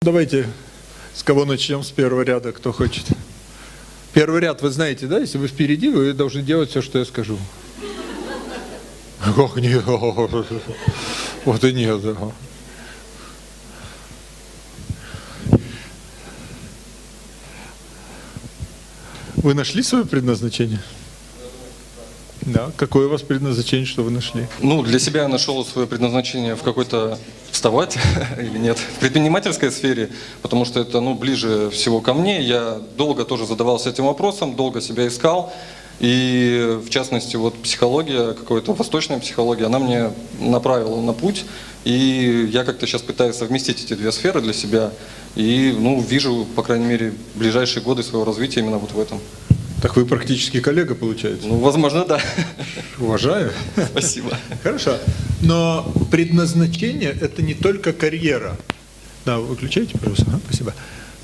Давайте с кого начнем, с первого ряда, кто хочет. Первый ряд, вы знаете, да? Если вы впереди, вы должны делать все, что я скажу. Ох, нет, вот и нет. Вы нашли свое предназначение? Да. Какое у вас предназначение, что вы нашли? Ну, для себя я нашел свое предназначение в какой-то вставать или нет, в предпринимательской сфере, потому что это, ближе всего ко мне. Я долго тоже задавался этим вопросом, долго себя искал. И, в частности, вот психология, какая-то восточная психология, она мне направила на путь. И я как-то сейчас пытаюсь совместить эти две сферы для себя. И, вижу, по крайней мере, ближайшие годы своего развития именно вот в этом. Так вы практически коллега, получается? Возможно, да. Уважаю. Спасибо. Хорошо. Но предназначение – это не только карьера. Да, выключайте, пожалуйста. Спасибо.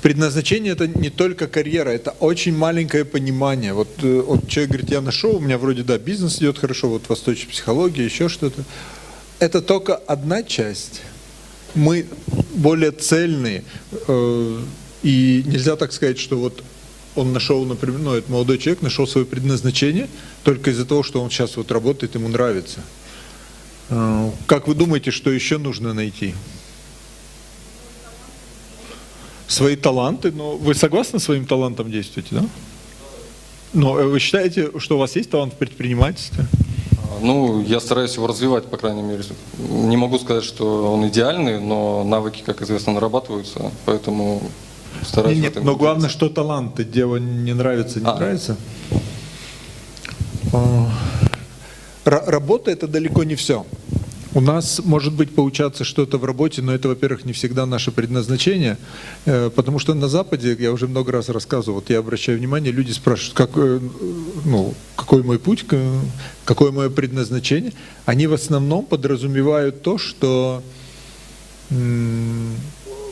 Предназначение – это не только карьера, это очень маленькое понимание. Вот человек говорит, я нашел, у меня вроде, да, бизнес идет хорошо, вот восточная психология, еще что-то. Это только одна часть. Мы более цельные. И нельзя так сказать, что вот он нашел, например, этот молодой человек нашел свое предназначение только из-за того, что он сейчас вот работает, ему нравится. Как вы думаете, что еще нужно найти? Свои таланты, но вы согласны своим талантом действуете, да? Но вы считаете, что у вас есть талант в предпринимательстве? Я стараюсь его развивать, по крайней мере. Не могу сказать, что он идеальный, но навыки, как известно, нарабатываются, поэтому стараюсь. Нет, но главное, что таланты, дело не нравится, не нравится. Работа – это далеко не все. У нас может быть получаться что-то в работе, но это, во-первых, не всегда наше предназначение, потому что на Западе, я уже много раз рассказывал, вот я обращаю внимание, люди спрашивают, какой мой путь, какое мое предназначение. Они в основном подразумевают то, что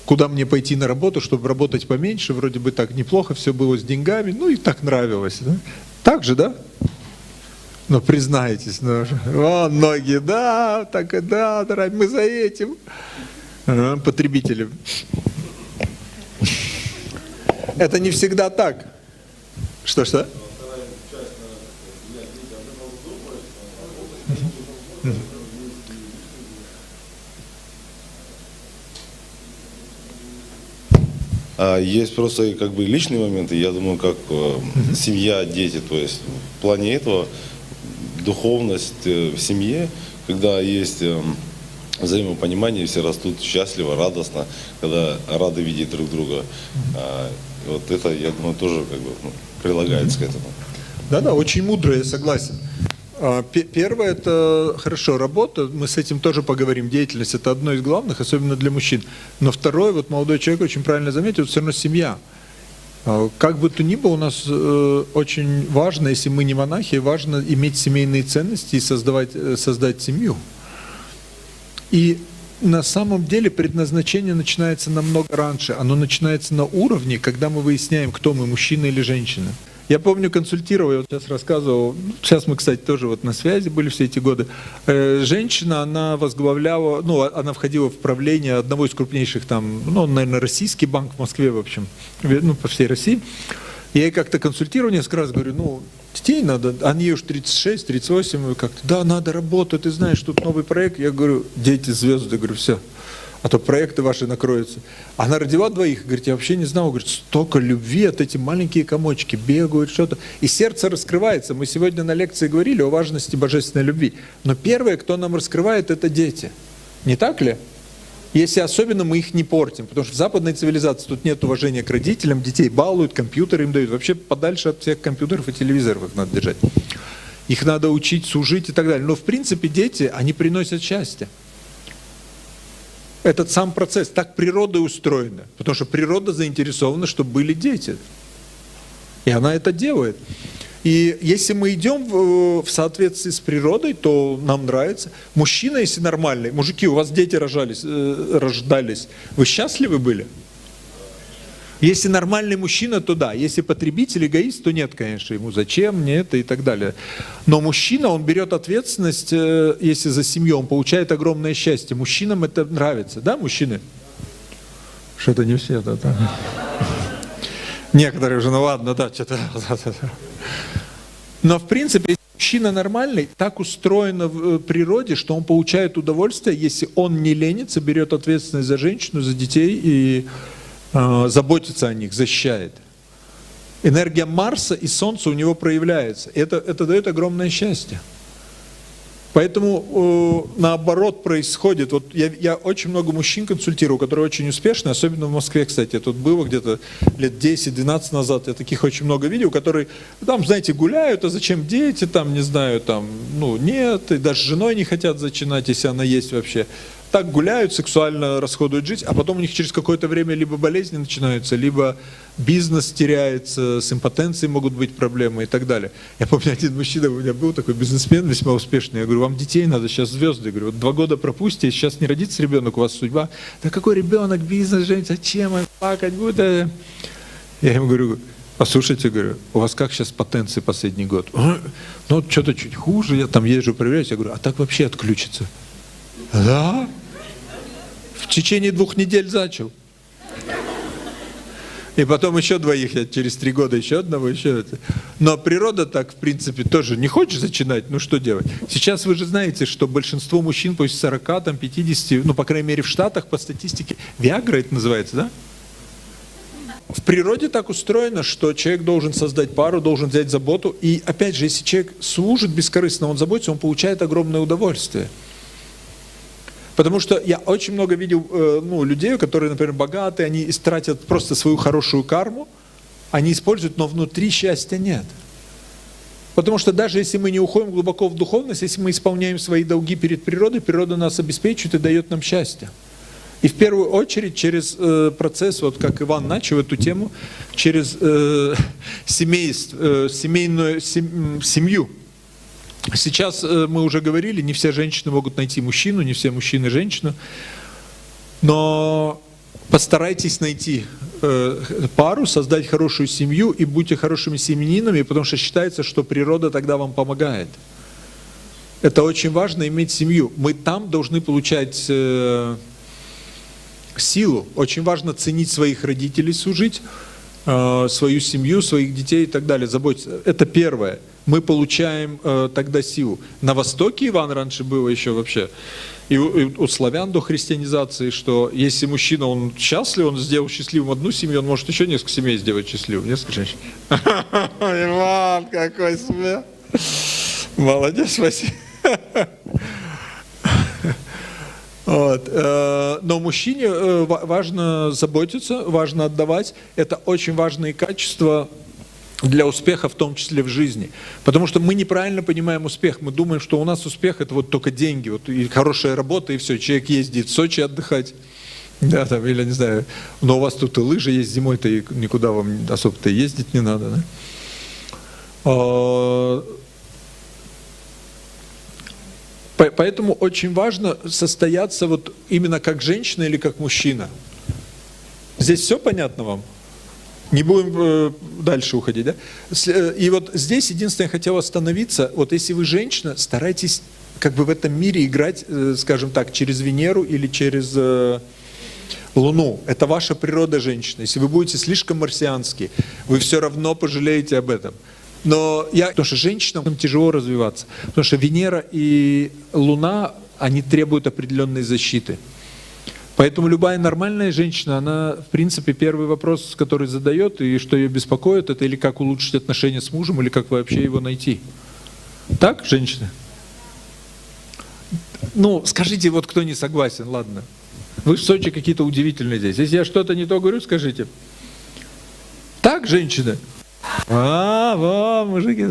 куда мне пойти на работу, чтобы работать поменьше, вроде бы так неплохо, все было с деньгами, и так нравилось. Да? Так же, да? Но признайтесь, многие, да, так и да, мы за этим. Потребители. Это не всегда так. Что? Есть просто личные моменты, я думаю, как семья, дети, то есть в плане этого духовность в семье, когда есть взаимопонимание, все растут счастливо, радостно, когда рады видеть друг друга. Вот это, я думаю, тоже прилагается к этому. Да, очень мудро, я согласен. Первое – это, хорошо, работа, мы с этим тоже поговорим, деятельность – это одно из главных, особенно для мужчин. Но второе, вот молодой человек очень правильно заметил, все равно семья. Как бы то ни было, у нас очень важно, если мы не монахи, важно иметь семейные ценности и создать семью. И на самом деле предназначение начинается намного раньше. Оно начинается на уровне, когда мы выясняем, кто мы, мужчина или женщина. Я помню, консультировал, я вот сейчас рассказывал, сейчас мы, кстати, тоже вот на связи были все эти годы. Женщина, она возглавляла, она входила в правление одного из крупнейших наверное, российский банк в Москве, в общем, по всей России. Я ей как-то консультировал несколько раз, говорю, детей надо, а ей уж 36, 38, как-то, да, надо работать, ты знаешь, тут новый проект. Я говорю, дети, звезды, говорю, все. А то проекты ваши накроются. Она родила двоих, говорит, я вообще не знал, говорит, столько любви, от эти маленькие комочки бегают, что-то. И сердце раскрывается. Мы сегодня на лекции говорили о важности божественной любви. Но первое, кто нам раскрывает, это дети. Не так ли? Если особенно мы их не портим. Потому что в западной цивилизации тут нет уважения к родителям, детей балуют, компьютеры им дают. Вообще подальше от всех компьютеров и телевизоров их надо держать. Их надо учить, служить и так далее. Но в принципе дети, они приносят счастье. Этот сам процесс, так природа устроена, потому что природа заинтересована, чтобы были дети. И она это делает. И если мы идем в соответствии с природой, то нам нравится. Мужчина, если нормальный, мужики, у вас дети рождались, вы счастливы были? Если нормальный мужчина, то да. Если потребитель, эгоист, то нет, конечно, ему зачем, мне это и так далее. Но мужчина, он берет ответственность, если за семью, он получает огромное счастье. Мужчинам это нравится, да, мужчины? Что-то не все, да. Некоторые уже, ну ладно, да, что-то. Но в принципе, если мужчина нормальный, так устроено в природе, что он получает удовольствие, если он не ленится, берет ответственность за женщину, за детей и заботится о них, защищает. Энергия Марса и Солнца у него проявляется. Это дает огромное счастье. Поэтому наоборот происходит. Вот я очень много мужчин консультирую, которые очень успешны, особенно в Москве, кстати. Тут было где-то лет 10-12 назад, я таких очень много видел, которые там, знаете, гуляют, а зачем дети, там, не знаю, там, ну, нет, и даже с женой не хотят зачинать, если она есть вообще. Так гуляют, сексуально расходуют жизнь, а потом у них через какое-то время либо болезни начинаются, либо бизнес теряется, с импотенцией могут быть проблемы и так далее. Я помню, один мужчина у меня был такой бизнесмен весьма успешный. Я говорю, вам детей надо, сейчас звезды. Я говорю, вот 2 года пропустите, сейчас не родится ребенок, у вас судьба. Да какой ребенок, бизнес, женится, зачем он плакать будет? Я ему говорю, послушайте, говорю, у вас как сейчас потенции последний год? Ну, что-то чуть хуже, я там езжу, проверяюсь. Я говорю, а так вообще отключится? Да? В течение 2 недель зачал. И потом еще 2 я через 3 года, еще одного, еще это. Но природа так, в принципе, тоже не хочешь зачинать, ну что делать? Сейчас вы же знаете, что большинство мужчин после 40, там, 50, ну, по крайней мере, в Штатах, по статистике, Виагра это называется, да? В природе так устроено, что человек должен создать пару, должен взять заботу. И опять же, если человек служит бескорыстно, он заботится, он получает огромное удовольствие. Потому что я очень много видел людей, которые, например, богатые, они истратят просто свою хорошую карму, они используют, но внутри счастья нет. Потому что даже если мы не уходим глубоко в духовность, если мы исполняем свои долги перед природой, природа нас обеспечивает и дает нам счастье. И в первую очередь через процесс, вот как Иван начал эту тему, через семью. Сейчас мы уже говорили, не все женщины могут найти мужчину, не все мужчины женщину, но постарайтесь найти пару, создать хорошую семью и будьте хорошими семьянинами, потому что считается, что природа тогда вам помогает. Это очень важно, иметь семью. Мы там должны получать силу. Очень важно ценить своих родителей, служить, свою семью, своих детей и так далее, заботиться. Это первое. Мы получаем тогда силу. На Востоке, Иван, раньше было еще вообще, и у славян до христианизации, что если мужчина, он счастлив, он сделал счастливым одну семью, он может еще несколько семей сделать счастливым, несколько женщин. Иван, какой смех! Молодец, спасибо. Вот. Но мужчине важно заботиться, важно отдавать. Это очень важные качества для успеха, в том числе в жизни. Потому что мы неправильно понимаем успех. Мы думаем, что у нас успех — это вот только деньги, вот, и хорошая работа, и все. Человек ездит в Сочи отдыхать, да, там, или не знаю, но у вас тут и лыжи есть зимой-то, и никуда вам особо-то ездить не надо. Да? Поэтому очень важно состояться вот именно как женщина или как мужчина. Здесь все понятно вам? Не будем дальше уходить, да? И вот здесь единственное, я хотел остановиться. Вот если вы женщина, старайтесь как бы в этом мире играть, скажем так, через Венеру или через Луну. Это ваша природа, женщина. Если вы будете слишком марсианские, вы все равно пожалеете об этом. Потому что женщинам тяжело развиваться. Потому что Венера и Луна, они требуют определенной защиты. Поэтому любая нормальная женщина, она, в принципе, первый вопрос, который задает, и что ее беспокоит, это или как улучшить отношения с мужем, или как вообще его найти. Так, женщины? Ну, скажите, вот кто не согласен, ладно. Вы в Сочи какие-то удивительные здесь. Если я что-то не то говорю, скажите. Так, женщины? Мужики.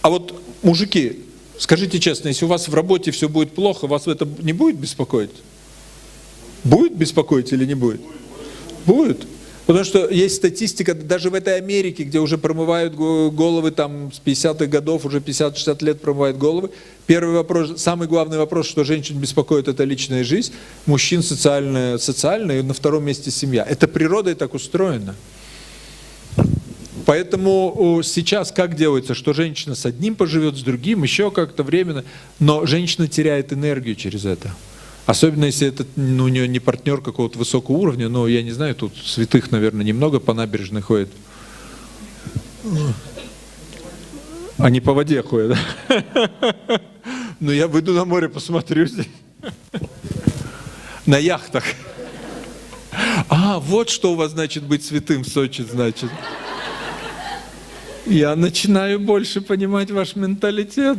А вот, мужики, скажите честно, если у вас в работе все будет плохо, вас это не будет беспокоить? Будет беспокоить или не будет? Будет. Потому что есть статистика, даже в этой Америке, где уже промывают головы, там с 50-х годов, уже 50-60 лет промывают головы. Первый вопрос, самый главный вопрос, что женщин беспокоит, это личная жизнь, мужчин социальная, и на втором месте семья. Это природой так устроено. Поэтому сейчас как делается, что женщина с одним поживет, с другим, еще как-то временно, но женщина теряет энергию через это. Особенно если это ну, у нее не партнер какого-то высокого уровня, но я не знаю, тут святых, наверное, немного по набережной ходит. Они по воде ходят. Ну я выйду на море, посмотрю здесь. На яхтах. А, вот что у вас значит быть святым в Сочи, значит. Я начинаю больше понимать ваш менталитет.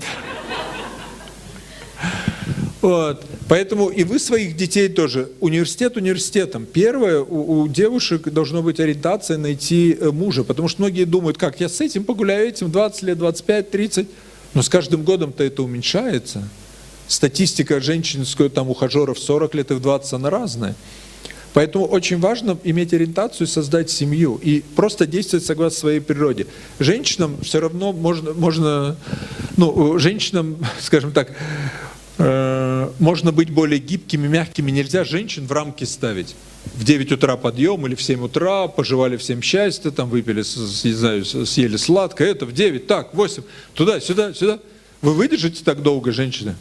Вот. Поэтому и вы своих детей тоже. Университет университетом. Первое, у девушек должна быть ориентация найти мужа. Потому что многие думают, как, я с этим погуляю, этим 20 лет, 25, 30. Но с каждым годом-то это уменьшается. Статистика женщин, там, ухажеров 40 лет и в 20, она разная. Поэтому очень важно иметь ориентацию, создать семью и просто действовать согласно своей природе. Женщинам все равно можно женщинам, скажем так, можно быть более гибкими, мягкими. Нельзя женщин в рамки ставить. В 9 утра подъем или в 7 утра, пожелали всем счастья, там выпили, не знаю, съели сладкое, это в 9, так, 8, туда, сюда, сюда. Вы выдержите так долго, женщины?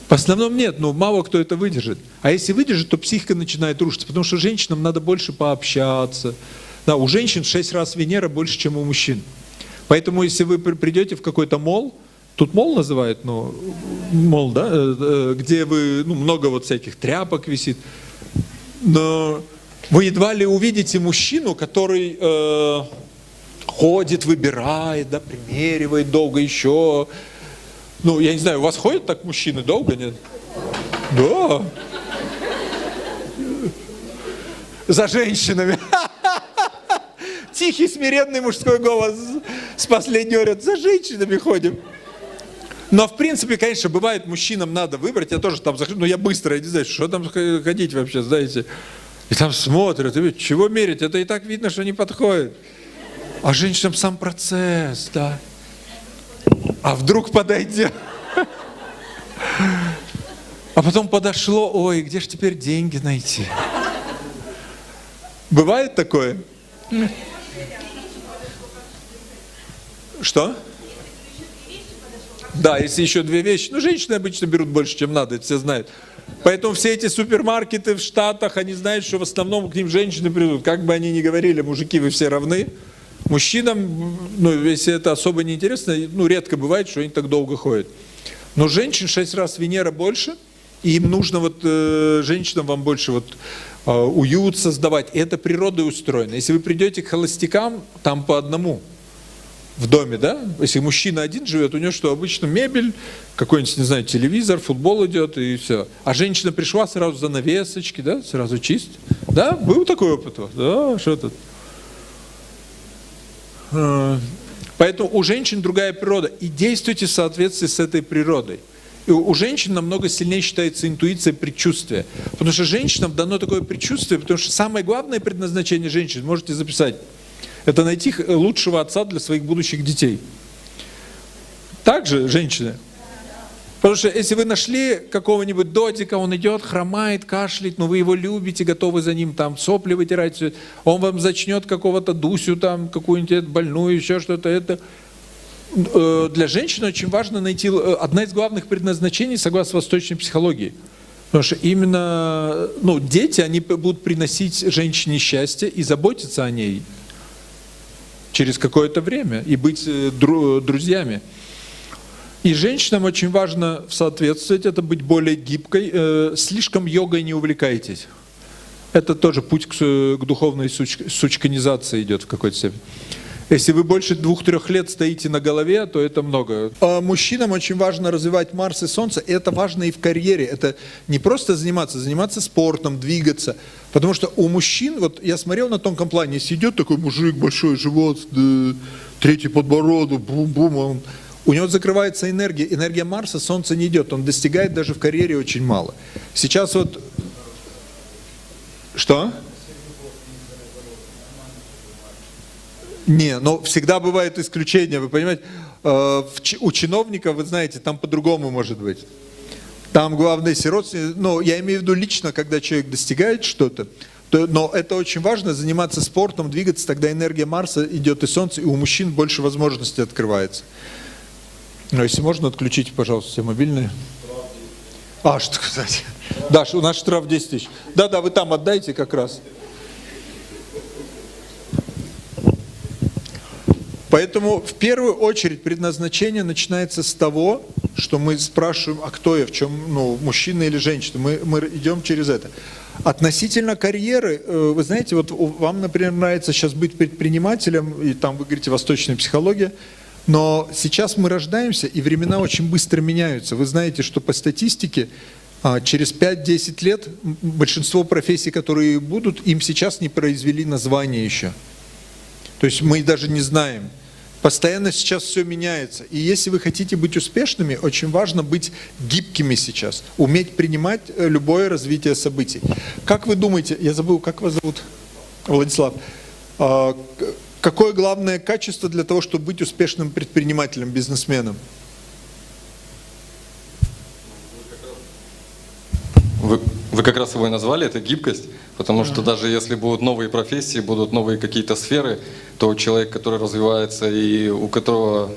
В основном нет, но мало кто это выдержит. А если выдержит, то психика начинает рушиться, потому что женщинам надо больше пообщаться. Да, у женщин в 6 раз Венера больше, чем у мужчин. Поэтому если вы придете в какой-то молл, тут молл называют, молл, да, где вы, много вот всяких тряпок висит, но вы едва ли увидите мужчину, который ходит, выбирает, да, примеривает долго еще. Я не знаю, у вас ходят так мужчины долго, нет? Да. За женщинами. Тихий, смиренный мужской голос с последнего ряда. За женщинами ходим. Но в принципе, конечно, бывает, мужчинам надо выбрать. Я тоже там захожу, но я быстро, я не знаю, что там ходить вообще, знаете. И там смотрят, и чего мерить, это и так видно, что не подходит. А женщинам сам процесс, да. А вдруг подойдет? А потом подошло, ой, где же теперь деньги найти? Бывает такое? Что? Да, если еще 2 вещи. Женщины обычно берут больше, чем надо, это все знают. Поэтому все эти супермаркеты в Штатах, они знают, что в основном к ним женщины придут. Как бы они ни говорили, мужики, вы все равны. Мужчинам, если это особо неинтересно, редко бывает, что они так долго ходят. Но женщин 6 раз Венера больше, и им нужно женщинам вам больше уют создавать. И это природой устроено. Если вы придете к холостякам, там по одному в доме, да? Если мужчина один живет, у него что, обычно мебель, какой-нибудь, не знаю, телевизор, футбол идет и все. А женщина пришла, сразу занавесочки, да, сразу чист. Да, был такой опыт у вас? Да, что тут? Поэтому у женщин другая природа. И действуйте в соответствии с этой природой. И у женщин намного сильнее считается интуиция, предчувствие. Потому что женщинам дано такое предчувствие, потому что самое главное предназначение женщин, можете записать, это найти лучшего отца для своих будущих детей. Также женщины. Потому что если вы нашли какого-нибудь додика, он идет, хромает, кашляет, но вы его любите, готовы за ним там сопли вытирать, он вам зачнет какого-то Дусю, там какую-нибудь больную, еще что-то. Это для женщин очень важно найти одна из главных предназначений согласно восточной психологии. Потому что именно дети, они будут приносить женщине счастье и заботиться о ней через какое-то время и быть друзьями. И женщинам очень важно соответствовать, это быть более гибкой. Слишком йогой не увлекайтесь. Это тоже путь к духовной сучканизации идет в какой-то степени. Если вы больше 2-3 лет стоите на голове, то это много. Мужчинам очень важно развивать Марс и Солнце. И это важно и в карьере. Это не просто заниматься спортом, двигаться. Потому что у мужчин, я смотрел на тонком плане, если идет такой мужик, большой живот, третий подбородок, бум-бум, у него закрывается энергия Марса, Солнце не идет, он достигает даже в карьере очень мало. Сейчас Что? Не, но всегда бывают исключения, вы понимаете, у чиновников, вы знаете, там по-другому может быть. Там главное, если родственники, я имею в виду лично, когда человек достигает что-то, но это очень важно, заниматься спортом, двигаться, тогда энергия Марса идет и Солнце, и у мужчин больше возможностей открывается. Но если можно, отключите, пожалуйста, все мобильные. А, что сказать? Даш, у нас штраф 10 тысяч. Да, вы там отдайте как раз. Поэтому в первую очередь предназначение начинается с того, что мы спрашиваем, а кто я, в чем, мужчина или женщина. Мы идем через это. Относительно карьеры, вы знаете, вот вам, например, нравится сейчас быть предпринимателем, и там вы говорите восточная психология, но сейчас мы рождаемся, и времена очень быстро меняются. Вы знаете, что по статистике через 5-10 лет большинство профессий, которые будут, им сейчас не произвели название еще. То есть мы даже не знаем. Постоянно сейчас все меняется. И если вы хотите быть успешными, очень важно быть гибкими сейчас. Уметь принимать любое развитие событий. Как вы думаете, я забыл, как вас зовут? Владислав. Какое главное качество для того, чтобы быть успешным предпринимателем, бизнесменом? Вы как раз его и назвали, это гибкость, потому что даже если будут новые профессии, будут новые какие-то сферы, то человек, который развивается и у которого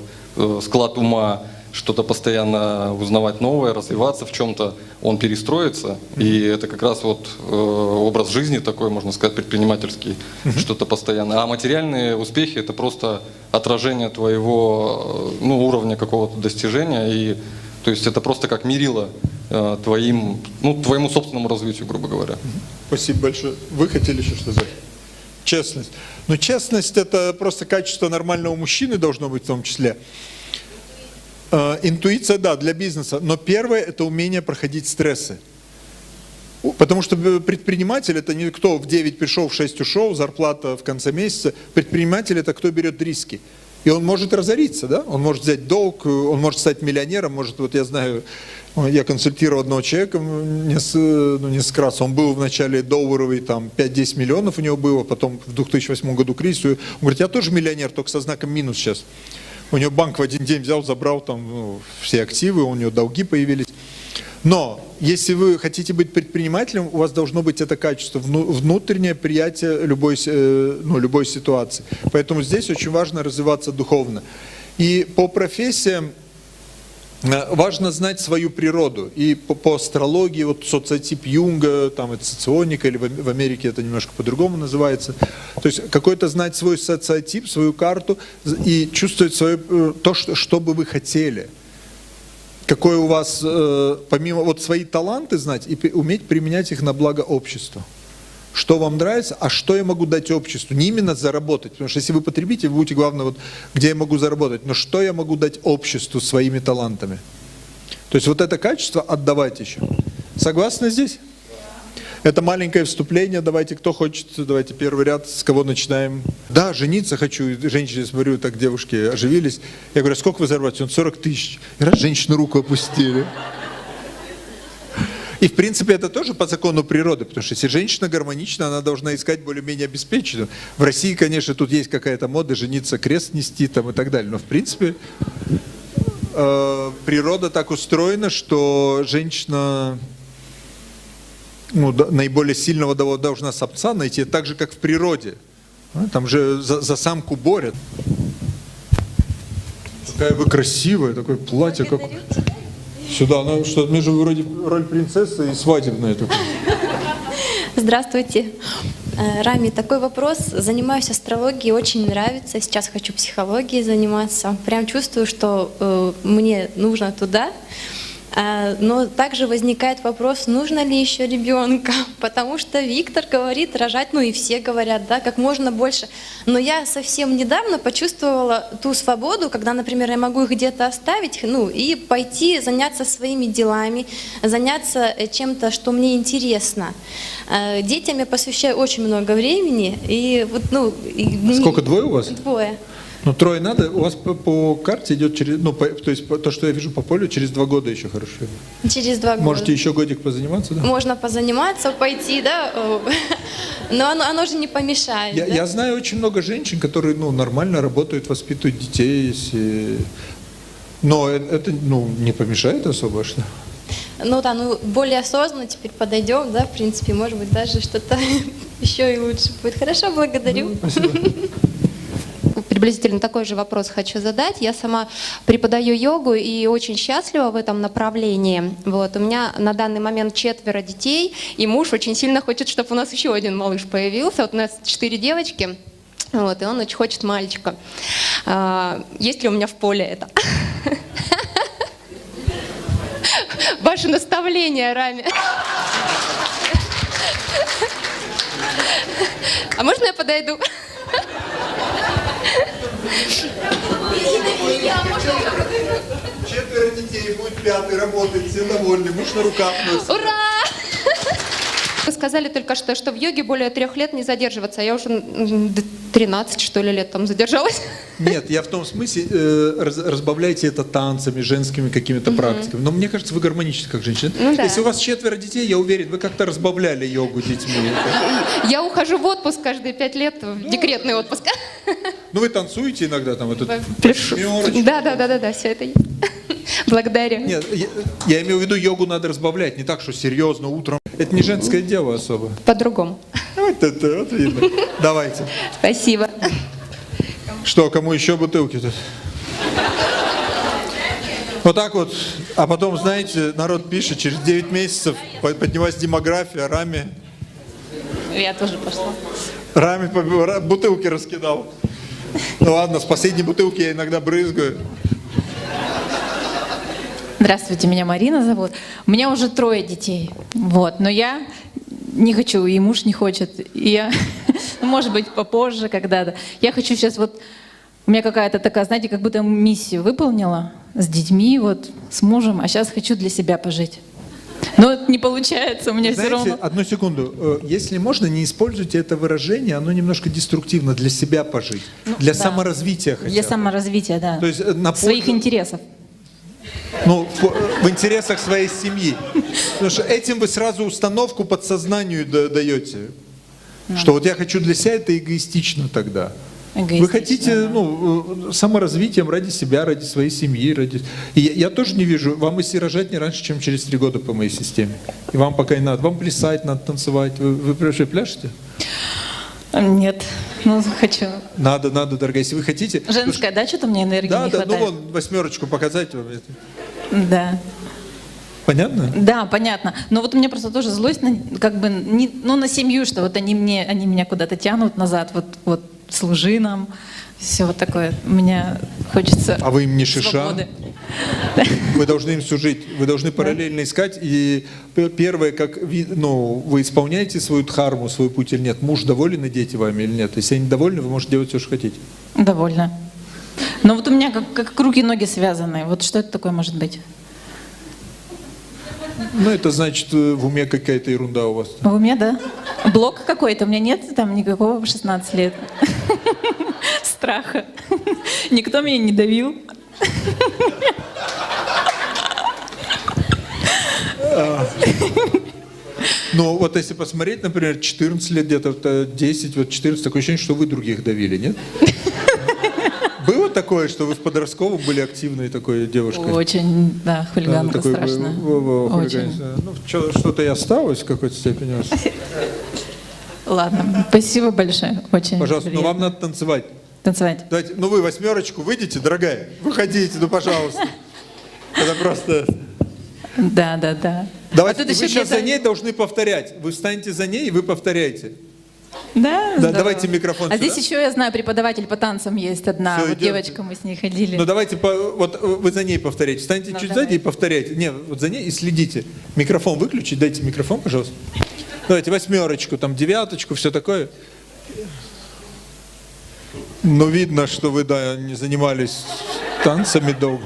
склад ума что-то постоянно узнавать новое, развиваться в чем-то, он перестроится, и это как раз вот образ жизни такой, можно сказать, предпринимательский, что-то постоянно. А материальные успехи — это просто отражение твоего уровня какого-то достижения, и то есть это просто как мерило твоему собственному развитию, грубо говоря. Спасибо большое. Вы хотели еще что сказать? Честность. Но честность — это просто качество нормального мужчины должно быть в том числе. Интуиция, да, для бизнеса. Но первое — это умение проходить стрессы. Потому что предприниматель — это не кто в 9 пришел, в 6 ушел, зарплата в конце месяца. Предприниматель — это кто берет риски. И он может разориться, да? Он может взять долг, он может стать миллионером, может, вот я знаю, я консультировал одного человека несколько раз, он был вначале долларовый, там 5-10 миллионов у него было, потом в 2008 году кризис, он говорит, я тоже миллионер, только со знаком минус сейчас. У него банк в один день взял, забрал там все активы, у него долги появились. Но если вы хотите быть предпринимателем, у вас должно быть это качество, внутреннее приятие любой ситуации. Поэтому здесь очень важно развиваться духовно. И по профессиям важно знать свою природу. И по астрологии, вот социотип Юнга, там это соционика, или в Америке это немножко по-другому называется. То есть какой-то знать свой социотип, свою карту и чувствовать свое, то, что бы вы хотели. Какой у вас, помимо вот свои таланты знать и уметь применять их на благо общества. Что вам нравится, а что я могу дать обществу. Не именно заработать, потому что если вы потребитель, вы будете главное, вот, где я могу заработать, но что я могу дать обществу своими талантами. То есть вот это качество отдавать еще. Согласны здесь? Это маленькое вступление. Давайте, кто хочет, давайте первый ряд, с кого начинаем. Да, жениться хочу. Женщине, смотрю, так девушки оживились. Я говорю, сколько вы зарабатываете? Он 40 тысяч. И раз женщину руку опустили. И в принципе это тоже по закону природы, потому что если женщина гармонична, она должна искать более-менее обеспеченную. В России, конечно, тут есть какая-то мода жениться, крест нести там и так далее. Но в принципе природа так устроена, что женщина наиболее сильного должна самца найти, так же, как в природе. Там же за самку борют. Какая вы красивая, такое платье. Как... Сюда, что между вроде роль принцессы и свадебная такая. Здравствуйте. Рами, такой вопрос. Занимаюсь астрологией, очень нравится. Сейчас хочу психологией заниматься. Прям чувствую, что мне нужно туда. Но также возникает вопрос, нужно ли еще ребенка, потому что Виктор говорит рожать, и все говорят, да, как можно больше. Но я совсем недавно почувствовала ту свободу, когда, например, я могу их где-то оставить, и пойти заняться своими делами, заняться чем-то, что мне интересно. Детям я посвящаю очень много времени, и вот, Сколько, двое у вас? Двое. Трое надо, у вас по карте идет через, то есть то, что я вижу по полю, через 2 года еще хорошо. Через 2 года. Можете еще годик позаниматься, да? Можно позаниматься, пойти, да, но оно же не помешает. Я знаю очень много женщин, которые нормально работают, воспитывают детей, но это не помешает особо, что? Более осознанно теперь подойдем, да, в принципе, может быть, даже что-то еще и лучше будет. Хорошо, благодарю. Спасибо. приблизительно такой же вопрос хочу задать. Я сама преподаю йогу и очень счастлива в этом направлении. Вот. У меня на данный момент 4 детей, и муж очень сильно хочет, чтобы у нас еще один малыш появился. Вот у нас 4 девочки, вот, и он очень хочет мальчика. Есть ли у меня в поле это? Ваше наставление, Рами. А можно я подойду? Четверо детей, будет 5-й, работает, все довольны, муж на руках носит. Ура! Вы сказали только что в йоге более 3 лет не задерживаться. Я уже 13, что ли, лет там задержалась. Нет, я в том смысле, разбавляйте это танцами, женскими какими-то практиками. Но мне кажется, вы гармоничны как женщина. Ну да. Если у вас 4 детей, я уверен, вы как-то разбавляли йогу детьми. Я ухожу в отпуск каждые 5 лет, в декретный отпуск. Ну вы танцуете иногда там эту Пляшу. восьмерочку. Да, все это есть. Благодарю. Нет, я имею в виду, йогу надо разбавлять, не так, что серьезно утром. Это не женское дело особо. По-другому. Вот это, вот видно. Давайте. Спасибо. Что, кому еще бутылки тут? Вот так вот. А потом, знаете, народ пишет, через 9 месяцев поднялась демография, Рами Я тоже пошла. бутылки раскидал. Ну ладно, с последней бутылки я иногда брызгаю. Здравствуйте, меня Марина зовут. У меня уже 3 детей. Вот, но я не хочу, и муж не хочет. И я, может быть, попозже когда-то. Я хочу сейчас вот... У меня какая-то такая, знаете, как будто миссию выполнила с детьми, вот, с мужем, а сейчас хочу для себя пожить. Но это не получается, у меня все Знаете, равно. одну секунду. Если можно, не используйте это выражение, оно немножко деструктивно, для себя пожить. Для да. саморазвития хотя бы. Для саморазвития, да. То есть на Своих пользу- интересов. Ну, в интересах своей семьи. Потому что этим вы сразу установку подсознанию даете. Что вот я хочу для себя, это эгоистично тогда. Вы Эгоистично, хотите, да. ну, саморазвитием ради себя, ради своей семьи, ради... И я тоже не вижу, вам если рожать не раньше, чем через 3 года по моей системе. И вам пока не надо. Вам плясать надо, танцевать. Вы пляшете? Нет, ну хочу. Надо, дорогая. Если вы хотите... Женская, да, что-то мне энергии Да, не да, ну хватает. вон, 8 показать вам это. Да. Понятно? Да, понятно. Но вот у меня просто тоже злость на, как бы, на семью, что вот они меня куда-то тянут назад, вот служи нам, все вот такое. Мне хочется А вы им не шиша? свободы. Вы должны им служить, вы должны параллельно искать. И первое, как вы исполняете свою дхарму, свой путь или нет. Муж доволен и дети вами или нет. Если они довольны, вы можете делать все, что хотите. Довольно. Но вот у меня как руки-ноги связаны. Вот что это такое может быть? Ну, это значит, в уме какая-то ерунда у вас. У меня, да. Блок какой-то. У меня нет там никакого в 16 лет страха. Никто меня не давил. Но вот если посмотреть, например, 14 лет, где-то 10, вот 14, такое ощущение, что вы других давили, нет? Было такое, что вы в подростковом были активной такой девушкой? Очень, да, хулиганка Такой, страшная. хулиганец. Очень. Ну, что-то и осталось в какой-то степени у вас. Ладно, спасибо большое. Очень Пожалуйста, но приятно. вам надо танцевать. Танцевать. Давайте, ну вы 8 выйдите, дорогая. Выходите, ну пожалуйста. Это просто... Да, да, да. Давайте, А тут вы еще сейчас за где-то- ней должны повторять. Вы встанете за ней, и вы повторяете. Да, Да, здорово. давайте микрофон А сюда. здесь еще, я знаю, преподаватель по танцам есть одна. Всё, Вот идём. девочка, мы с ней ходили. Ну давайте, вот вы за ней повторяйте. Встаньте Ну, чуть давай. сзади и повторяйте. Не, вот за ней и следите. Микрофон выключить, дайте микрофон, пожалуйста. Давайте 8, там 9, все такое. Ну видно, что вы, да, не занимались танцами долго.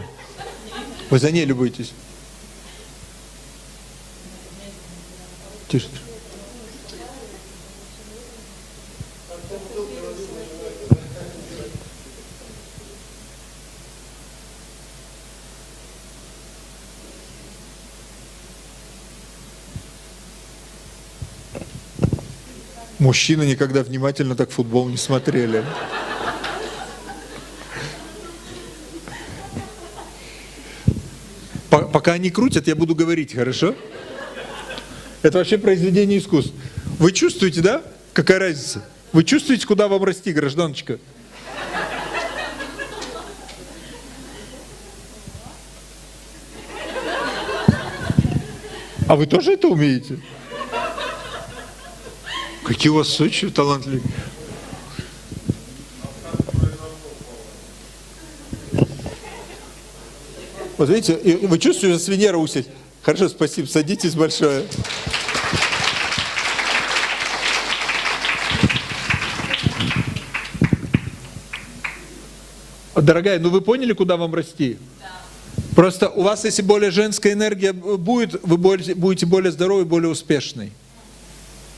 Вы за ней любуетесь. Тише. Мужчины никогда внимательно так футбол не смотрели. Пока они крутят, я буду говорить, хорошо? Это вообще произведение искусств. Вы чувствуете, да? Какая разница? Вы чувствуете, куда вам расти, гражданочка? А вы тоже это умеете? Какие у вас очень талантливые. Вот видите, и вы чувствуете, что Венера усилит. Хорошо, спасибо, садитесь большое. Дорогая, ну вы поняли, куда вам расти? Просто у вас, если более женская энергия будет, вы будете более здоровы, более успешной.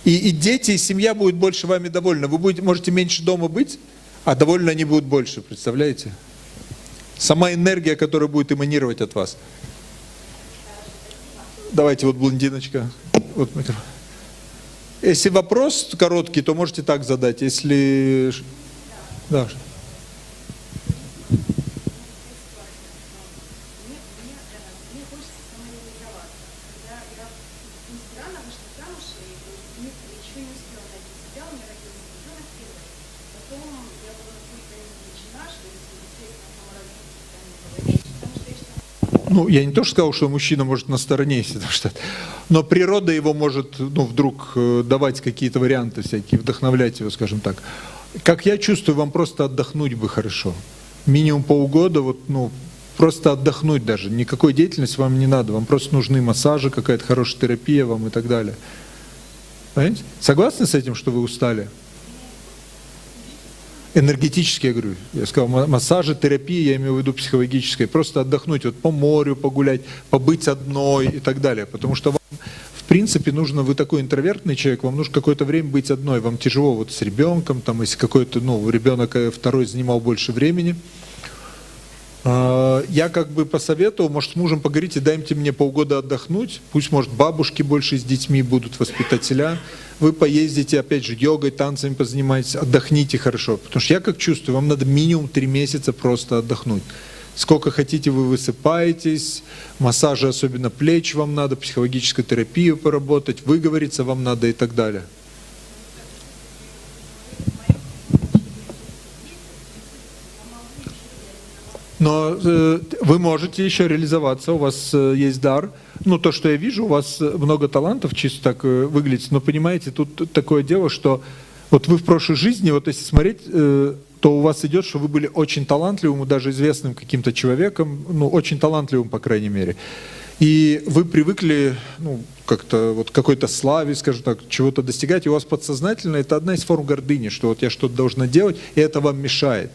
И дети, и семья будет больше вами довольны. Вы можете меньше дома быть, а довольны они будут больше, представляете? Сама энергия, которая будет эманировать от вас. Давайте вот блондиночка. Вот микрофон. Если вопрос короткий, то можете так задать. Если... Да. Ну, я не то, что сказал, что мужчина может на стороне, потому что... Но природа его может, ну, вдруг давать какие-то варианты всякие, вдохновлять его, скажем так. Как я чувствую, вам просто отдохнуть бы хорошо. Минимум полгода, вот, ну, просто отдохнуть даже. Никакой деятельности вам не надо. Вам просто нужны массажи, какая-то хорошая терапия вам и так далее. Понимаете? Согласны с этим, что вы устали? Энергетически, я говорю, я сказал, массажи, терапия, я имею в виду психологическая, просто отдохнуть, вот по морю погулять, побыть одной и так далее, потому что вам, в принципе, нужно, вы такой интровертный человек, вам нужно какое-то время быть одной, вам тяжело вот с ребенком, там, если какой-то, ну, ребенок второй занимал больше времени. Я как бы посоветовал, может, с мужем поговорите, дайте мне полгода отдохнуть, пусть, может, бабушки больше с детьми будут, воспитателя, вы поездите, опять же, йогой, танцами позанимаетесь, отдохните хорошо, потому что я как чувствую, вам надо минимум 3 месяца просто отдохнуть. Сколько хотите, вы высыпаетесь, массажи, особенно плеч вам надо, психологическую терапию поработать, выговориться вам надо и так далее. Но вы можете еще реализоваться, у вас есть дар. Ну, то, что я вижу, у вас много талантов, чисто так выглядит. Но понимаете, тут такое дело, что вот вы в прошлой жизни, вот если смотреть, то у вас идет, что вы были очень талантливым, даже известным каким-то человеком, ну, очень талантливым, по крайней мере. И вы привыкли, ну, как-то вот какой-то славе, скажем так, чего-то достигать, и у вас подсознательно это одна из форм гордыни, что вот я что-то должна делать, и это вам мешает.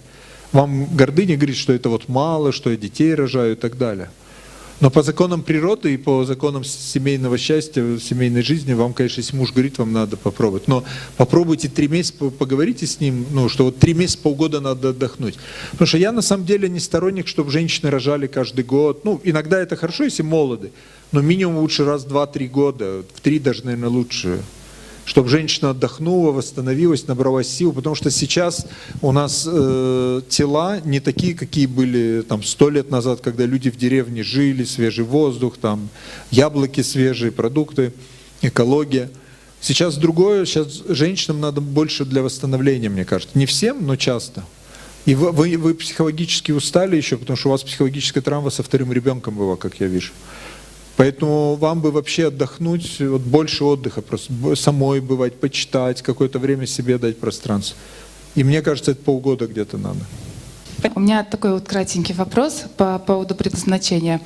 Вам гордыня говорит, что это вот мало, что я детей рожаю и так далее. Но по законам природы и по законам семейного счастья, семейной жизни, вам, конечно, если муж говорит, вам надо попробовать. Но попробуйте 3 месяца, поговорите с ним, ну, что вот 3 месяца, полгода надо отдохнуть. Потому что я на самом деле не сторонник, чтобы женщины рожали каждый год. Ну, иногда это хорошо, если молоды, но минимум лучше раз в 2-3 года, в 3 даже, наверное, лучше. Чтобы женщина отдохнула, восстановилась, набралась сил, потому что сейчас у нас тела не такие, какие были там 100 лет назад, когда люди в деревне жили, свежий воздух, там яблоки свежие, продукты, экология. Сейчас другое, сейчас женщинам надо больше для восстановления, мне кажется. Не всем, но часто. И вы психологически устали еще, потому что у вас психологическая травма со 2-м ребенком была, как я вижу. Поэтому вам бы вообще отдохнуть, вот больше отдыха, просто самой бывать, почитать, какое-то время себе дать пространство. И мне кажется, это полгода где-то надо. У меня такой вот кратенький вопрос по поводу предназначения.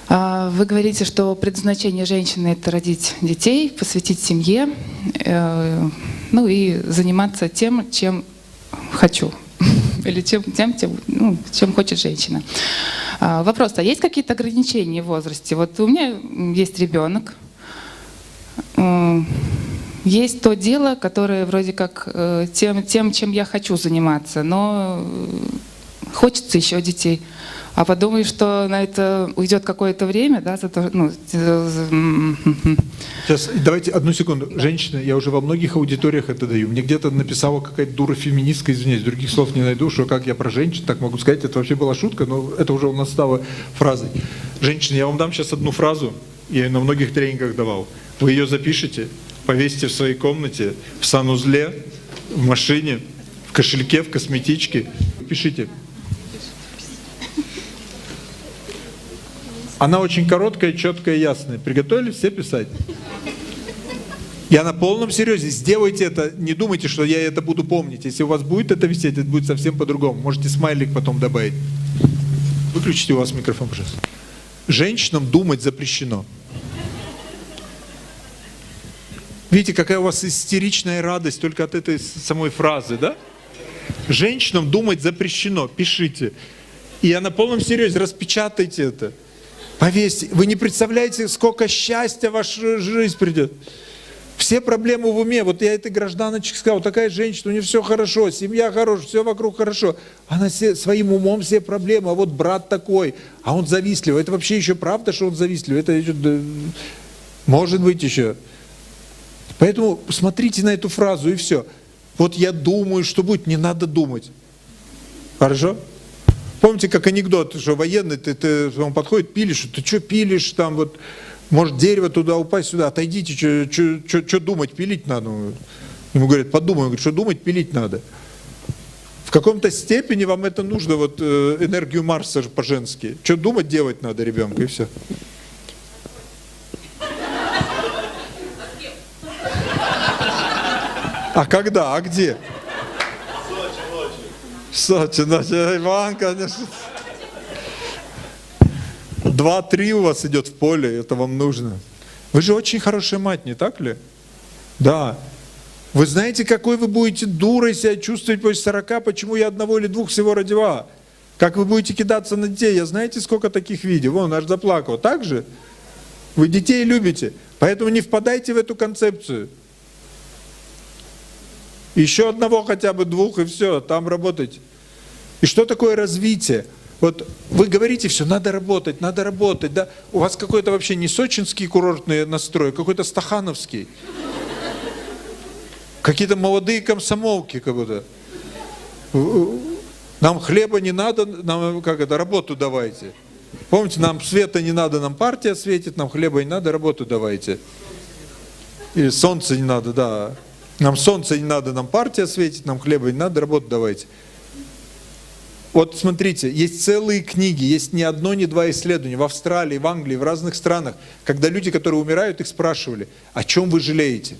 Вы говорите, что предназначение женщины — это родить детей, посвятить семье, ну и заниматься тем, чем хочу. Или чем хочет женщина. Вопрос, а есть какие-то ограничения в возрасте? Вот у меня есть ребенок, есть то дело, которое вроде как тем, чем я хочу заниматься, но хочется еще детей. А подумай, что на это уйдет какое-то время, да, за то, ну, Сейчас, давайте одну секунду. Женщина, я уже во многих аудиториях это даю. Мне где-то написала какая-то дура феминистка, извиняюсь, других слов не найду, что как я про женщин так могу сказать, это вообще была шутка, но это уже у нас стало фразой. Женщина, я вам дам сейчас одну фразу, я ее на многих тренингах давал. Вы ее запишите, повесите в своей комнате, в санузле, в машине, в кошельке, в косметичке. Пишите. Она очень короткая, четкая, ясная. Приготовились все писать? Я на полном серьезе. Сделайте это. Не думайте, что я это буду помнить. Если у вас будет это висеть, это будет совсем по-другому. Можете смайлик потом добавить. Выключите у вас микрофон, пожалуйста. Женщинам думать запрещено. Видите, какая у вас истеричная радость только от этой самой фразы, да? Женщинам думать запрещено. Пишите. И я на полном серьезе. Распечатайте это. Повесьте. Вы не представляете, сколько счастья в вашу жизнь придет. Все проблемы в уме. Вот я этой гражданочке сказал, такая женщина, у нее все хорошо, семья хорошая, все вокруг хорошо. Она своим умом все проблемы, а вот брат такой, а он завистливый. Это вообще еще правда, что он завистливый? Это еще, да, может быть еще. Поэтому смотрите на эту фразу и все. Вот я думаю, что будет, не надо думать. Хорошо? Помните, как анекдот, что военный, он подходит, пилишь, ты что пилишь там вот... Может дерево туда упасть, сюда, отойдите, что думать, пилить надо. Ему говорят, подумай, он говорит, что думать, пилить надо. В каком-то степени вам это нужно, вот энергию Марса по-женски. Что думать, делать надо ребенку, и все. А когда, а где? В Сочи ночью. Иван, конечно. 2-3 у вас идет в поле, это вам нужно. Вы же очень хорошая мать, не так ли? Да. Вы знаете, какой вы будете дурой себя чувствовать после 40, почему я 1 или 2 всего родила? Как вы будете кидаться на детей? Я знаете, сколько таких видео? Вон, аж заплакал. Так же? Вы детей любите. Поэтому не впадайте в эту концепцию. Еще 1 хотя бы 2 и все, там работайте. И что такое развитие? Вот вы говорите, все, надо работать, да? У вас какой-то вообще не сочинский курортный настрой, какой-то стахановский. Какие-то молодые комсомолки как будто. Нам хлеба не надо, нам работу давайте. Помните, нам света не надо, нам партия светит, нам хлеба не надо, работу давайте. Или солнца не надо, да. Нам солнца не надо, нам партия светит, нам хлеба не надо, работу давайте. Вот смотрите, есть целые книги, есть ни 1, ни 2 исследования в Австралии, в Англии, в разных странах, когда люди, которые умирают, их спрашивали, о чем вы жалеете?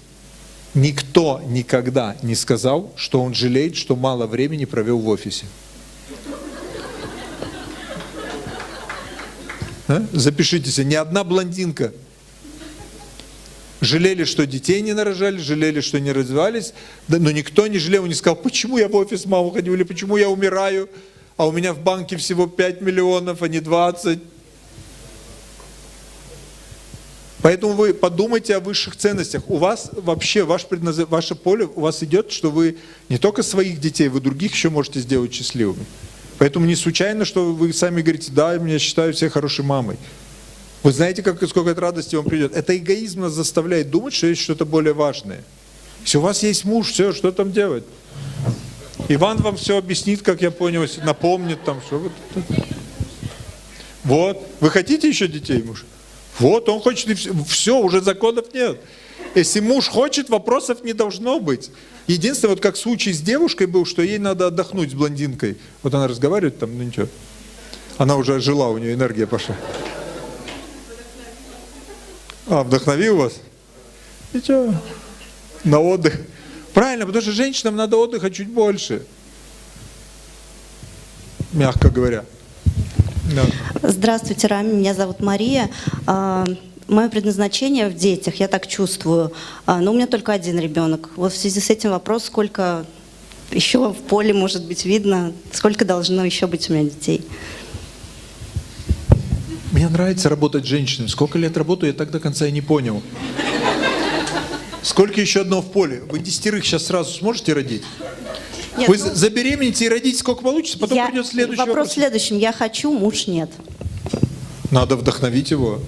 Никто никогда не сказал, что он жалеет, что мало времени провел в офисе. Запишите себе, ни одна блондинка. Жалели, что детей не нарожали, жалели, что не развивались, но никто не жалел, не сказал, почему я в офис мало ходил, или почему я умираю, а у меня в банке всего 5 миллионов, а не 20. Поэтому вы подумайте о высших ценностях. У вас вообще, ваше поле, у вас идет, что вы не только своих детей, вы других еще можете сделать счастливыми. Поэтому не случайно, что вы сами говорите, да, я считаю всех хорошей мамой. Вы знаете, сколько это радости вам придет? Это эгоизм нас заставляет думать, что есть что-то более важное. Если у вас есть муж, все, что там делать? Иван вам все объяснит, как я понял, напомнит там, что вот. Вот. Вы хотите еще детей, муж? Вот, он хочет, и все, уже законов нет. Если муж хочет, вопросов не должно быть. Единственное, вот как случай с девушкой был, что ей надо отдохнуть с блондинкой. Вот она разговаривает там, ну ничего. Она уже жила, у нее энергия пошла. А, вдохновил вас? И что? На отдых. Правильно, потому что женщинам надо отдыха чуть больше. Мягко говоря. Да. Здравствуйте, Рами, меня зовут Мария. Мое предназначение в детях, я так чувствую, но у меня только 1 ребенок. Вот в связи с этим вопрос, сколько еще в поле может быть видно, сколько должно еще быть у меня детей. Мне нравится работать с женщинами. Сколько лет работаю, я так до конца и не понял. Сколько еще одного в поле? Вы 10 сейчас сразу сможете родить? Нет, Вы забеременеете и родите сколько получится, потом придет следующий вопрос. Вопрос в следующем. Я хочу, муж нет. Надо вдохновить его.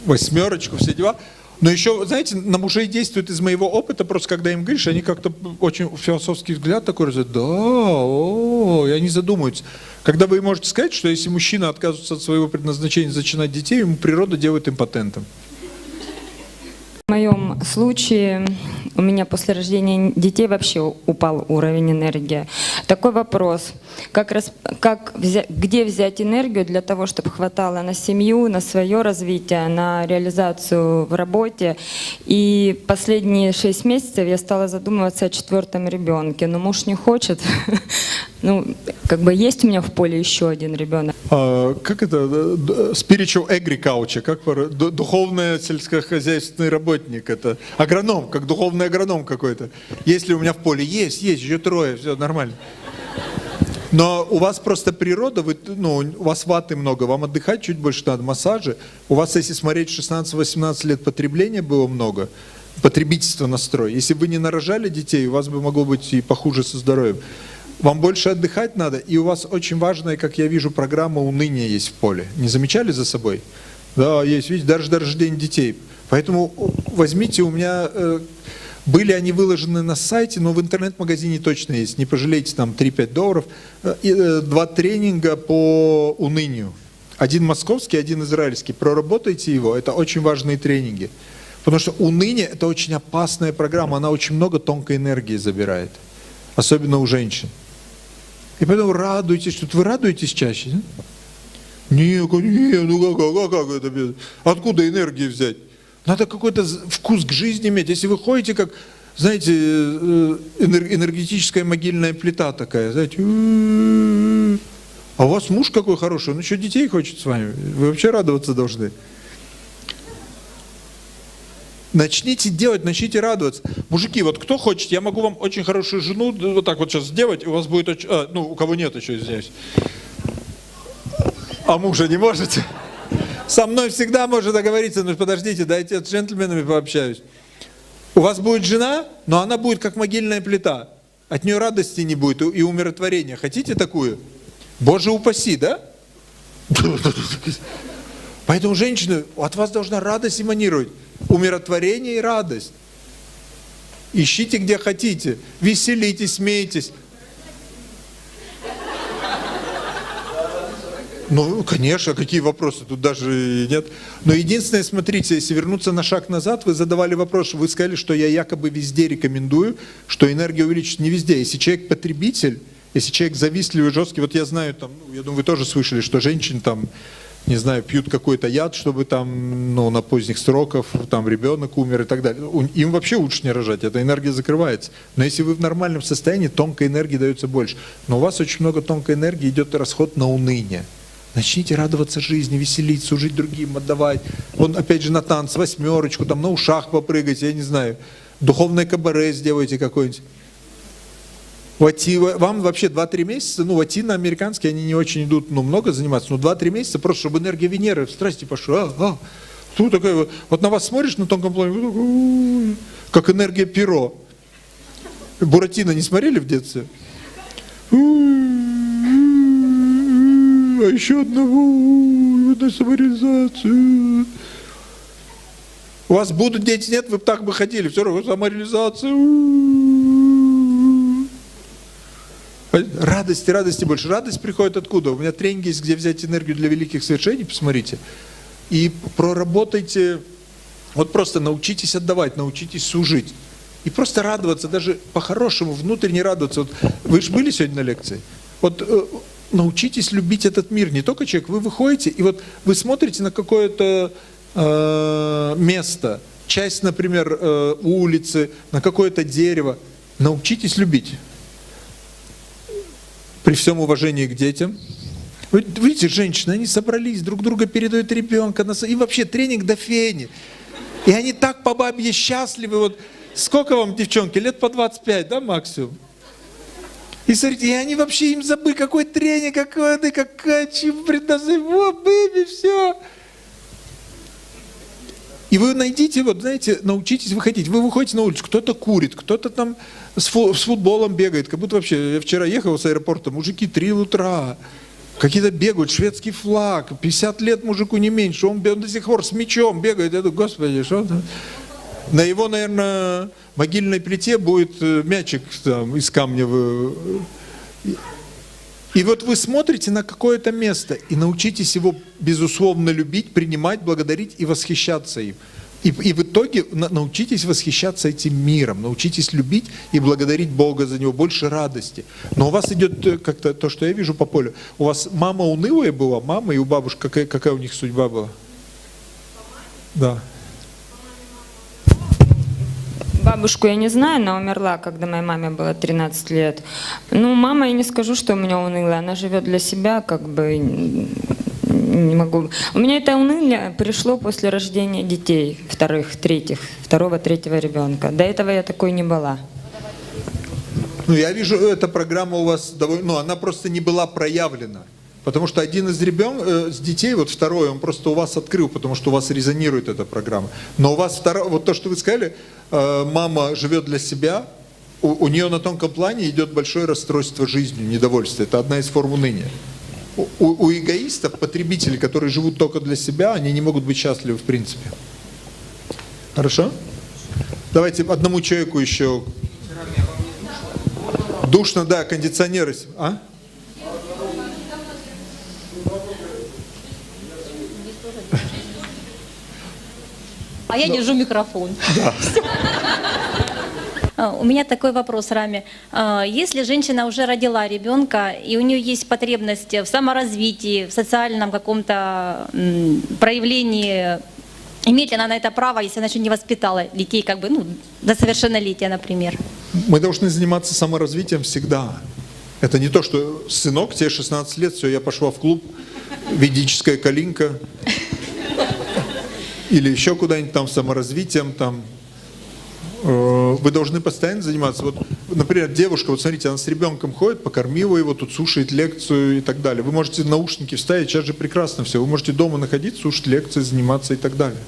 8, все дела. Но еще, знаете, на мужей действует из моего опыта, просто когда им говоришь, они как-то очень философский взгляд такой развивают. Да, и они задумаются. Когда вы можете сказать, что если мужчина отказывается от своего предназначения зачинать детей, ему природа делает импотентом. В моем случае у меня после рождения детей вообще упал уровень энергии. Такой вопрос: где взять энергию для того, чтобы хватало на семью, на свое развитие, на реализацию в работе? И последние 6 месяцев я стала задумываться о 4-м ребенке, но муж не хочет. Ну, как бы есть у меня в поле еще один ребенок. Как это? Spiritual agriculture, как духовный сельскохозяйственный работник, это агроном, как духовный агроном какой-то. Если у меня в поле есть, еще 3, все нормально. Но у вас просто природа, у вас ваты много, вам отдыхать чуть больше надо, массажи. У вас, если смотреть, 16-18 лет потребления было много, потребительство настрой. Если бы вы не нарожали детей, у вас бы могло быть и похуже со здоровьем. Вам больше отдыхать надо, и у вас очень важная, как я вижу, программа уныния есть в поле. Не замечали за собой? Да, есть, видите, даже до рождения детей. Поэтому возьмите, у меня были они выложены на сайте, но в интернет-магазине точно есть. Не пожалейте, там $3-5. 2 тренинга по унынию. Один московский, один израильский. Проработайте его, это очень важные тренинги. Потому что уныние – это очень опасная программа, она очень много тонкой энергии забирает. Особенно у женщин. И поэтому радуйтесь, что вы радуетесь чаще. Да? Как это? Откуда энергию взять? Надо какой-то вкус к жизни иметь. Если вы ходите, как, знаете, энергетическая могильная плита такая, знаете, а у вас муж какой хороший, он еще детей хочет с вами. Вы вообще радоваться должны. Начните делать, начните радоваться. Мужики, вот кто хочет, я могу вам очень хорошую жену вот так вот сейчас сделать, у вас будет, у кого нет еще, извиняюсь. А мужа не можете? Со мной всегда можно договориться, но подождите, дайте я с джентльменами пообщаюсь. У вас будет жена, но она будет как могильная плита. От нее радости не будет и умиротворения. Хотите такую? Боже упаси, да? Поэтому, женщины, от вас должна радость эманировать. Умиротворение и радость. Ищите, где хотите. Веселитесь, смейтесь. Ну, конечно, какие вопросы? Тут даже нет. Но единственное, смотрите, если вернуться на шаг назад, вы задавали вопрос, вы сказали, что я якобы везде рекомендую, что энергия увеличится. Не везде. Если человек потребитель, если человек завистливый, жесткий, вот я знаю, там, я думаю, вы тоже слышали, что женщины там, не знаю, пьют какой-то яд, чтобы там, на поздних сроках там ребенок умер и так далее. Им вообще лучше не рожать, эта энергия закрывается. Но если вы в нормальном состоянии, тонкой энергии дается больше. Но у вас очень много тонкой энергии, идет расход на уныние. Начните радоваться жизни, веселиться, служить другим, отдавать. Вон, опять же, на танц, 8, там, на ушах попрыгать, я не знаю. Духовное кабаре сделайте какое-нибудь. Вам вообще 2-3 месяца, латиноамериканские, они не очень идут, много заниматься, но 2-3 месяца просто, чтобы энергия Венеры в страсти пошла. Тут такая вот на вас смотришь на тонком плане, как энергия перо. Буратино не смотрели в детстве? А еще одна самореализация. У вас будут дети, нет, вы бы так бы ходили, все равно самореализация. Радости больше. Радость приходит откуда? У меня тренинги есть, где взять энергию для великих совершений, посмотрите. И проработайте, вот просто научитесь отдавать, научитесь служить. И просто радоваться, даже по-хорошему, внутренне радоваться. Вот вы же были сегодня на лекции? Вот научитесь любить этот мир, не только человек. Вы выходите, и вот вы смотрите на какое-то место, часть, например, улицы, на какое-то дерево. Научитесь любить. При всем уважении к детям. Вы видите, женщины, они собрались, друг друга передают ребенка. И вообще тренинг до фени. И они так по бабье счастливы. Вот сколько вам, девчонки, лет по 25, да, максимум? И смотрите, и они вообще им забыли, какой тренинг, какая предназначение, бэби, все. И вы найдите, вот знаете, научитесь выходить. Вы выходите на улицу, кто-то курит, кто-то там с футболом бегает. Как будто вообще, я вчера ехал с аэропорта, мужики 3 утра, какие-то бегают, шведский флаг, 50 лет мужику не меньше, он до сих пор с мечом бегает. Я думаю, господи, что там? На его, наверное, могильной плите будет мячик там, из камня. И вот вы смотрите на какое-то место и научитесь его, безусловно, любить, принимать, благодарить и восхищаться им. И в итоге научитесь восхищаться этим миром, научитесь любить и благодарить Бога за него, больше радости. Но у вас идет как-то то, что я вижу по полю. У вас мама унылая была, мама, и у бабушки какая у них судьба была? Да. Бабушку я не знаю, она умерла, когда моей маме было 13 лет. Ну, мама, я не скажу, что у меня унылая. Она живет для себя, как бы не могу. У меня это уныние пришло после рождения детей, второго, третьего ребенка. До этого я такой не была. Ну, я вижу, эта программа у вас довольно, ну, она просто не была проявлена. Потому что один из с детей, вот второй, он просто у вас открыл, потому что у вас резонирует эта программа. Но у вас второй, вот то, что вы сказали, мама живет для себя, у нее на тонком плане идет большое расстройство жизнью, недовольство. Это одна из форм уныния. У эгоистов, потребителей, которые живут только для себя, они не могут быть счастливы в принципе. Хорошо? Давайте одному человеку еще. Душно, да, кондиционеры. А? А я держу микрофон. У меня такой вопрос, Рами. Если женщина уже родила ребенка, и у нее есть потребность в саморазвитии, в социальном каком-то проявлении, имеет ли она на это право, если она еще не воспитала детей, как бы, ну, до совершеннолетия, например? Мы должны заниматься саморазвитием всегда. Это не то, что сынок, тебе 16 лет, все, я пошла в клуб, ведическая калинка, или еще куда-нибудь там саморазвитием, там. Вы должны постоянно заниматься. Вот, например, девушка, вот смотрите, она с ребенком ходит, покормила его, тут слушает лекцию и так далее. Вы можете наушники вставить, сейчас же прекрасно все. Вы можете дома находиться, слушать лекции, заниматься и так далее.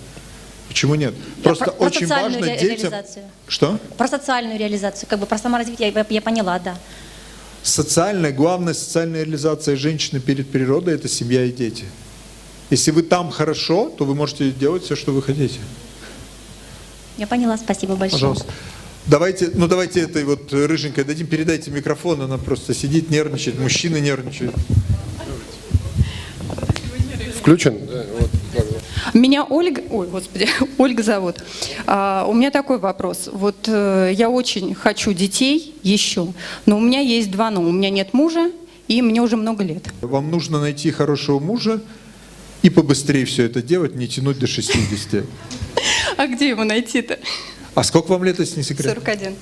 Почему нет? Просто про очень социальную важно детям... реализацию. Что? Про социальную реализацию, как бы про саморазвитие я поняла, да. Главная социальная реализация женщины перед природой – это семья и дети. Если вы там хорошо, то вы можете делать все, что вы хотите. Я поняла, спасибо большое. Пожалуйста. Давайте этой вот рыженькой дадим, передайте микрофон, она просто сидит, нервничает, мужчины нервничают. Включен? Меня Ольга зовут. У меня такой вопрос. Вот я очень хочу детей еще, но у меня есть два «но». У меня нет мужа, и мне уже много лет. Вам нужно найти хорошего мужа и побыстрее все это делать, не тянуть до 60. А где его найти-то? А сколько вам лет, если не секрет? 41.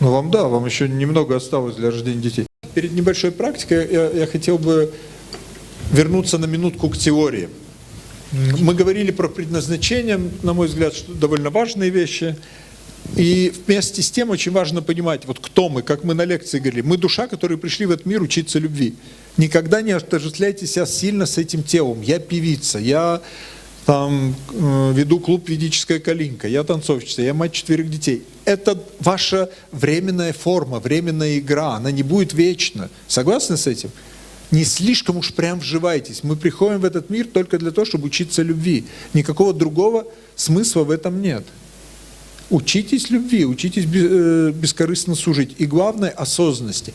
Ну вам еще немного осталось для рождения детей. Перед небольшой практикой я хотел бы вернуться на минутку к теории. Мы говорили про предназначение, на мой взгляд, что довольно важные вещи. И вместе с тем очень важно понимать, вот кто мы, как мы на лекции говорили. Мы душа, которые пришли в этот мир учиться любви. Никогда не отождествляйте себя сильно с этим телом. Я певица, я там веду клуб «Ведическая калинка», я танцовщица, я мать 4 детей. Это ваша временная форма, временная игра, она не будет вечна. Согласны с этим? Не слишком уж прям вживайтесь. Мы приходим в этот мир только для того, чтобы учиться любви. Никакого другого смысла в этом нет. Учитесь любви, учитесь бескорыстно служить. И главное – осознанности.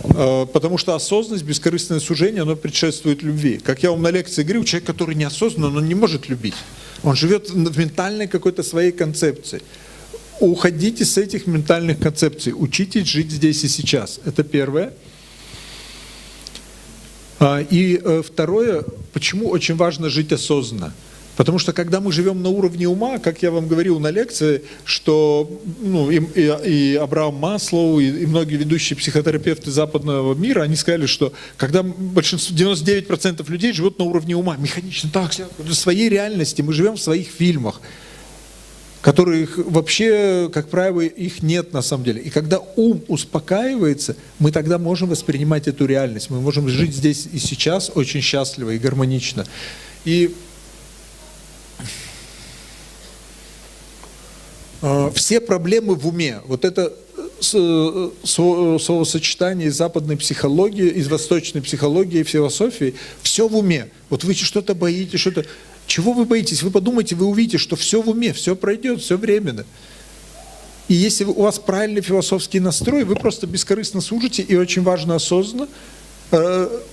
Потому что осознанность, бескорыстное служение, оно предшествует любви. Как я вам на лекции говорил, человек, который неосознанно, он не может любить. Он живет в ментальной какой-то своей концепции. Уходите с этих ментальных концепций. Учитесь жить здесь и сейчас. Это первое. И второе, почему очень важно жить осознанно. Потому что когда мы живем на уровне ума, как я вам говорил на лекции, что и Абрахам Маслоу, и многие ведущие психотерапевты западного мира, они сказали, что когда большинство, 99% людей живут на уровне ума, механично, так, в своей реальности, мы живем в своих фильмах, которых вообще, как правило, их нет на самом деле. И когда ум успокаивается, мы тогда можем воспринимать эту реальность, мы можем жить здесь и сейчас очень счастливо и гармонично. И все проблемы в уме. Вот это словосочетание из западной психологии, из восточной психологии и философии, все в уме. Вот вы что-то боитесь, что-то... Чего вы боитесь? Вы подумайте, вы увидите, что все в уме, все пройдет, все временно. И если у вас правильный философский настрой, вы просто бескорыстно служите и очень важно осознанно,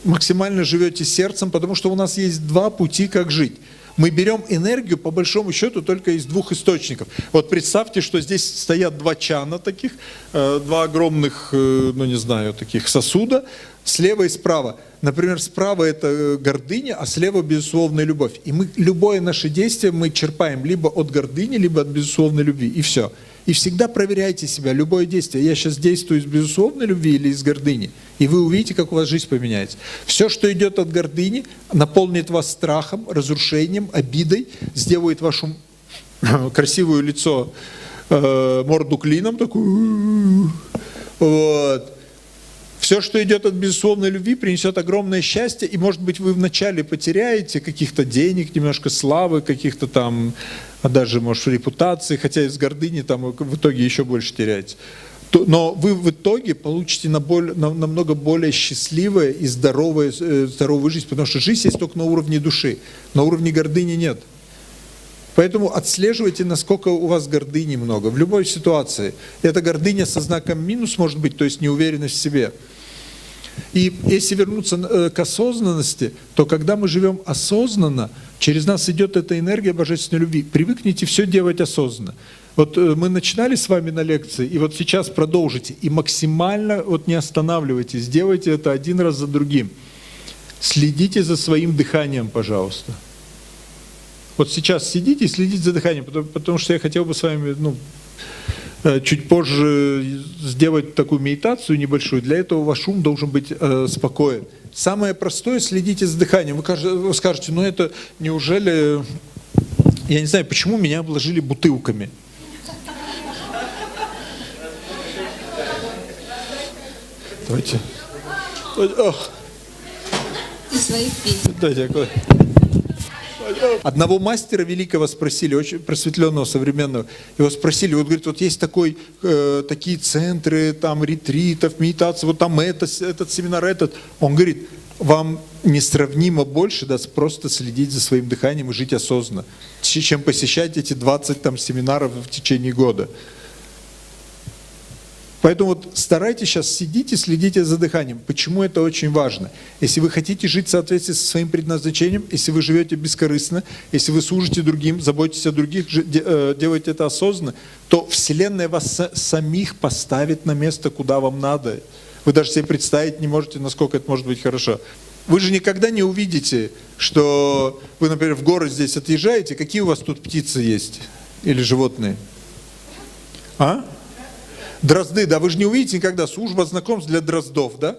максимально живете сердцем, потому что у нас есть два пути, как жить. Мы берем энергию, по большому счету, только из двух источников. Вот представьте, что здесь стоят два чана таких, два огромных, ну не знаю, таких сосуда, слева и справа. Например, справа это гордыня, а слева безусловная любовь. И мы любое наше действие мы черпаем либо от гордыни, либо от безусловной любви. И все. И всегда проверяйте себя, любое действие. Я сейчас действую из безусловной любви или из гордыни. И вы увидите, как у вас жизнь поменяется. Все, что идет от гордыни, наполнит вас страхом, разрушением, обидой, сделает ваше красивое лицо, морду клином, такую. Вот. Все, что идет от безусловной любви, принесет огромное счастье, и, может быть, вы вначале потеряете каких-то денег, немножко славы, каких-то там, даже, может, репутации, хотя из гордыни там в итоге еще больше теряете. Но вы в итоге получите намного более счастливую и здоровую жизнь, потому что жизнь есть только на уровне души, на уровне гордыни нет. Поэтому отслеживайте, насколько у вас гордыни много в любой ситуации. Эта гордыня со знаком минус может быть, то есть неуверенность в себе. И если вернуться к осознанности, то когда мы живем осознанно, через нас идет эта энергия божественной любви. Привыкните все делать осознанно. Вот мы начинали с вами на лекции, и вот сейчас продолжите. И максимально вот не останавливайтесь, делайте это один раз за другим. Следите за своим дыханием, пожалуйста. Вот сейчас сидите и следите за дыханием, потому что я хотел бы с вами чуть позже сделать такую медитацию небольшую. Для этого ваш ум должен быть спокоен. Самое простое — следите за дыханием. Вы скажете, ну это неужели... Я не знаю, почему меня обложили бутылками. Давайте. Дайте, одного мастера великого спросили, очень просветленного, современного, его спросили, вот говорит, вот есть такие центры, там, ретритов, медитации, вот там этот семинар, этот. Он говорит, вам несравнимо больше даст просто следить за своим дыханием и жить осознанно, чем посещать эти 20 там семинаров в течение года. Поэтому вот старайтесь сейчас, сидите, следите за дыханием. Почему это очень важно? Если вы хотите жить в соответствии со своим предназначением, если вы живете бескорыстно, если вы служите другим, заботитесь о других, делаете это осознанно, то Вселенная вас самих поставит на место, куда вам надо. Вы даже себе представить не можете, насколько это может быть хорошо. Вы же никогда не увидите, что вы, например, в город здесь отъезжаете, какие у вас тут птицы есть или животные? А? Дрозды, да, вы же не увидите никогда служба знакомств для дроздов, да?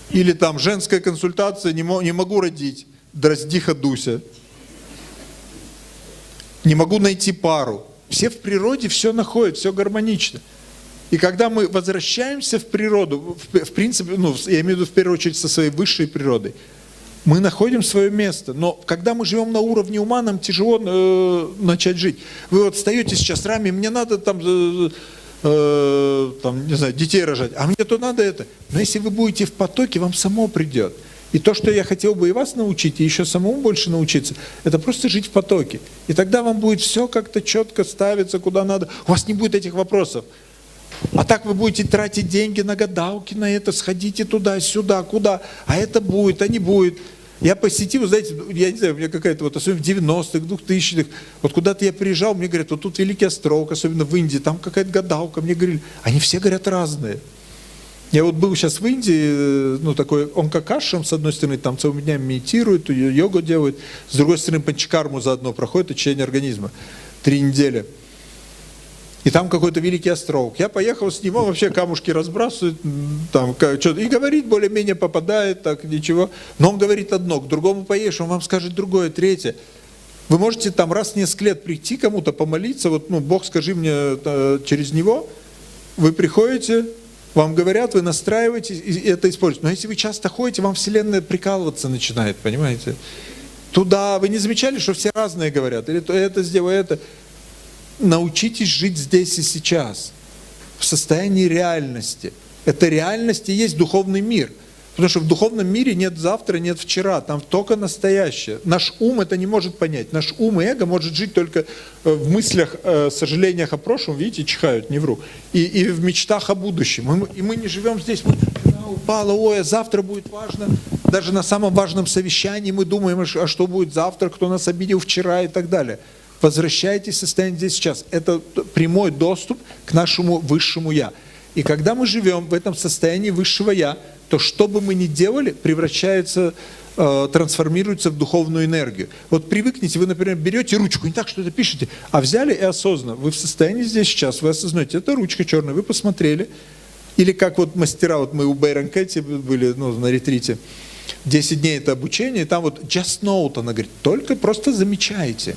Или там женская консультация, не могу родить, дроздиха Дуся. Не могу найти пару. Все в природе все находят, все гармонично. И когда мы возвращаемся в природу, в принципе, я имею в виду в первую очередь со своей высшей природой, мы находим свое место. Но когда мы живем на уровне ума, нам тяжело начать жить. Вы вот встаете сейчас, Рами, мне надо там, не знаю, детей рожать, а мне то надо это. Но если вы будете в потоке, вам само придет. И то, что я хотел бы и вас научить, и еще самому больше научиться, это просто жить в потоке. И тогда вам будет все как-то четко ставиться, куда надо. У вас не будет этих вопросов. А так вы будете тратить деньги на гадалки, на это, сходите туда, сюда, куда, а это будет, а не будет. Я посетил, знаете, я не знаю, у меня какая-то вот, особенно в 90-х, 2000-х, вот куда-то я приезжал, мне говорят, вот тут Великий Острог, особенно в Индии, там какая-то гадалка, мне говорили, они все говорят разные. Я вот был сейчас в Индии, такой онкакашем, с одной стороны, там целыми днями медитирует, йогу делает, с другой стороны, панчакарму заодно проходит, очищение организма, 3 недели. И там какой-то Великий Острог. Я поехал с ним, он вообще камушки разбрасывает, там, что-то, и говорит, более-менее попадает, так, ничего. Но он говорит одно, к другому поедешь, он вам скажет другое, третье. Вы можете там раз в несколько лет прийти кому-то, помолиться, вот, Бог, скажи мне через него, вы приходите, вам говорят, вы настраиваетесь, и это используете. Но если вы часто ходите, вам Вселенная прикалываться начинает, понимаете? Туда, вы не замечали, что все разные говорят, или это сделай, это. Научитесь жить здесь и сейчас, в состоянии реальности. Это реальность и есть духовный мир. Потому что в духовном мире нет завтра, нет вчера, там только настоящее. Наш ум это не может понять. Наш ум и эго может жить только в мыслях, сожалениях о прошлом, видите, чихают, не вру, и в мечтах о будущем. И мы не живем здесь, мы она упала, ой, а завтра будет важно. Даже на самом важном совещании мы думаем, а что будет завтра, кто нас обидел вчера и так далее. Возвращайтесь в состояние здесь сейчас. Это прямой доступ к нашему высшему Я. И когда мы живем в этом состоянии высшего Я, то что бы мы ни делали, превращается, трансформируется в духовную энергию. Вот привыкните, вы, например, берете ручку, не так что-то пишете, а взяли и осознанно. Вы в состоянии здесь сейчас, вы осознаете, это ручка черная, вы посмотрели. Или как вот мастера, вот мы у Бэйрон Кэти были, на ретрите, 10 дней это обучение, и там вот just note, она говорит, только просто замечайте.